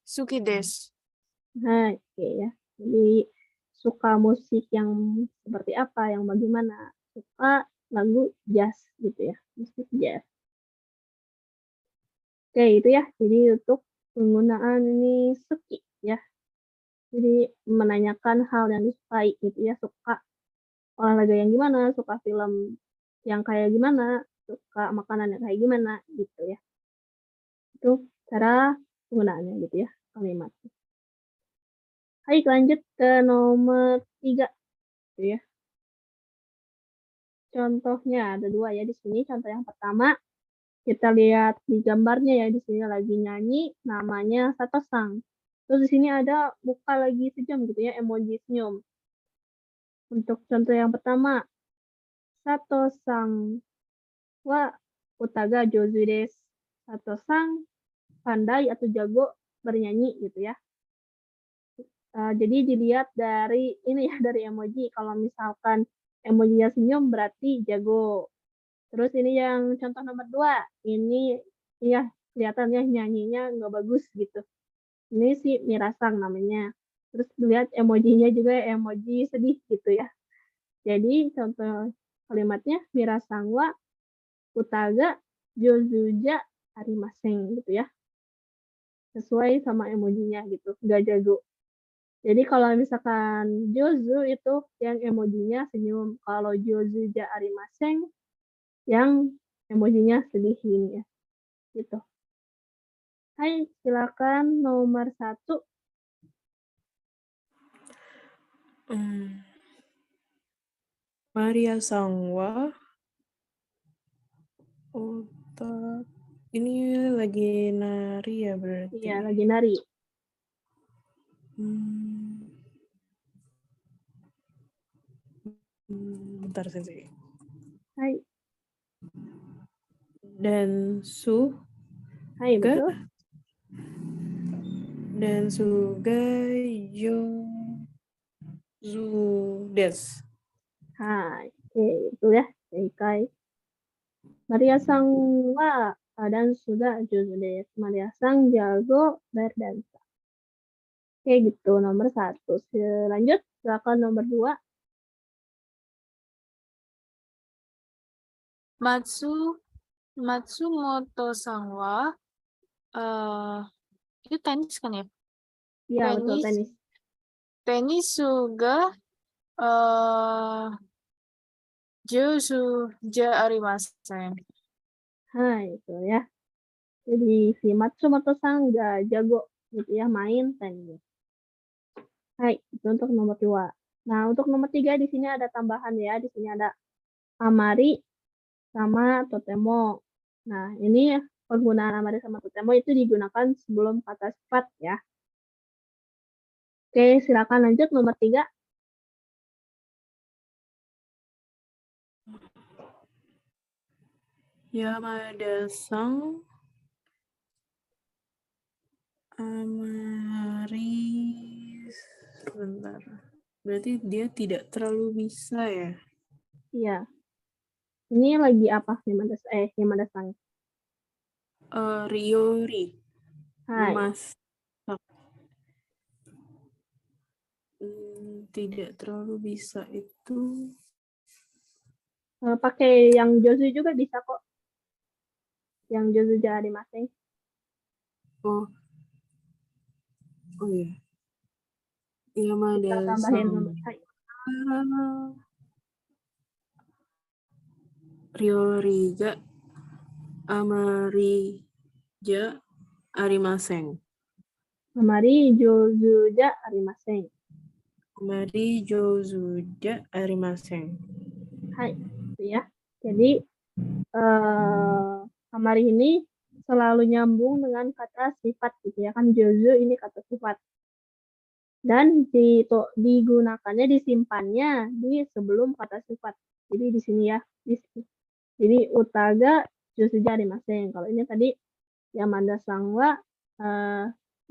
suki desu. Nah, oke ya. Jadi suka musik yang seperti apa, yang bagaimana? Suka lagu jazz gitu ya, musik jazz. Oke, itu ya. Jadi untuk penggunaan ini suki ya. Jadi menanyakan hal yang disukai gitu ya, suka olahraga yang gimana, suka film yang kayak gimana, suka makanan yang kayak gimana gitu ya. Itu cara penggunaannya gitu ya, kalimat. Baik, lanjut ke nomor 3 gitu ya. Contohnya ada 2 ya di sini. Contoh yang pertama, kita lihat di gambarnya ya, di sini lagi nyanyi, namanya Sato-san. Terus di sini ada muka lagi senyum gitu ya, emoji senyum. Untuk contoh yang pertama, Sato-san wa utaga jozu desu. Sato-san pandai atau jago bernyanyi gitu ya. Jadi dilihat dari ini ya, dari emoji. Kalau misalkan emojinya senyum berarti jago. Terus ini yang contoh nomor 2, ini ya kelihatannya nyanyinya nggak bagus gitu. Ini si Mirasang namanya. Terus lihat emojinya juga emoji sedih gitu ya. Jadi contoh kalimatnya Mirasang wa utaga jozuja arimasen gitu ya. Sesuai sama emojinya gitu, nggak jago. Jadi kalau misalkan jozu itu yang emojinya senyum. Kalau jozuja arimasen yang emojinya sedih gini ya. Gitu. Hai, silakan nomor 1. Maria Sangwa. Ini lagi nari ya berarti. Iya, lagi nari. Bentar Sensei. Hai. Dan Hai, betul. Dan Suga Des. Hai. Oke, itu ya. Seikai. Maria Sang wa dan sudah Juzudes. Maria Sang jago berdansa. Oke, gitu. Nomor 1. Lanjut. Silakan nomor 2. Matsumoto-san wa itu tenis kan ya? Iya, betul, tenis. Tenis juga jouzu ja arimasen. Hai, itu ya. Jadi si Matsumoto-san nggak jago gitu ya main tenis. Hai, itu untuk nomor 2. Nah, untuk nomor 3 di sini ada tambahan ya. Di sini ada amari sama totemo. Nah, ini penggunaan amari sama totemo itu digunakan sebelum kata sifat ya. Oke, silakan lanjut nomor 3. Yamada-san amari. Sebentar. Berarti dia tidak terlalu bisa ya? Iya. Ini lagi apa Yamada-san? Ryori. Hai. Tidak terlalu bisa itu. Pakai yang Jozu juga bisa kok. Yang Jozu jadi masing. Oh iya. Kita tambahin nomor. Hai. Ryoriga amarija arimasen. Amari Jozuja arimasen. Amari jouzuja arimasen. Hai, itu ya. Jadi amari ini selalu nyambung dengan kata sifat gitu ya kan Jozu ini kata sifat. Dan digunakannya disimpannya di sebelum kata sifat. Jadi di sini ya. Jadi utaga Jozuja arimasen. Kalau ini tadi Yamada-san wa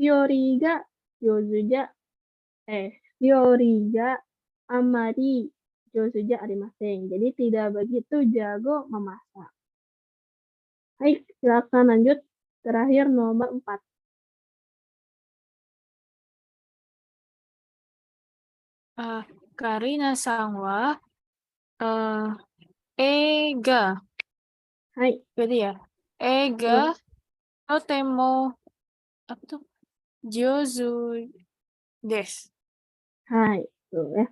Hyoriga Jozuja Hyoriga amari Jozuja arimasen. Jadi tidak begitu jago memasak. Baik, silakan lanjut. Terakhir nomor 4. Karina-san wa Eiga. Hai. Berarti ya. Eiga totemo apa tuh? Jouzu desu. Hai, tuh ya.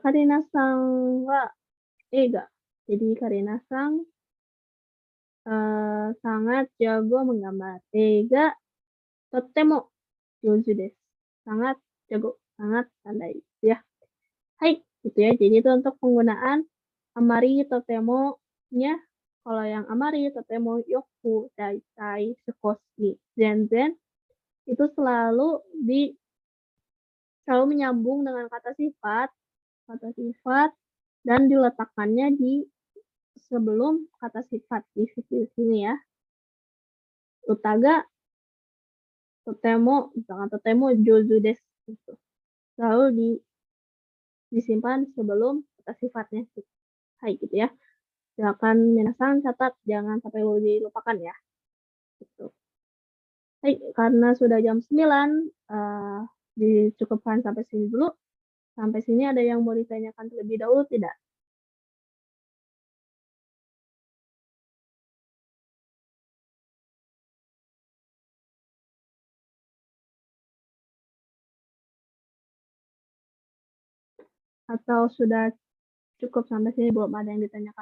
Karina-san wa Eiga. Jadi Karina-san sangat jago menggambar. Eiga totemo jouzu desu. Sangat jago, sangat pandai ya. Hai, gitu ya. Jadi itu untuk penggunaan amari totemo-nya. Kalau yang amari totemo yoku daitai sukoshi zenzen itu selalu menyambung dengan kata sifat dan diletakkannya di sebelum kata sifat di sini ya. Utaga totemo jouzu desu gitu. Selalu disimpan sebelum kata sifatnya. Hai gitu ya. Silakan minasan catat, jangan sampai dilupakan ya. Gitu. Hai, karena sudah jam 9, dicukupkan sampai sini dulu. Sampai sini ada yang mau ditanyakan terlebih dahulu tidak? Atau sudah cukup sampai sini belum ada yang ditanyakan?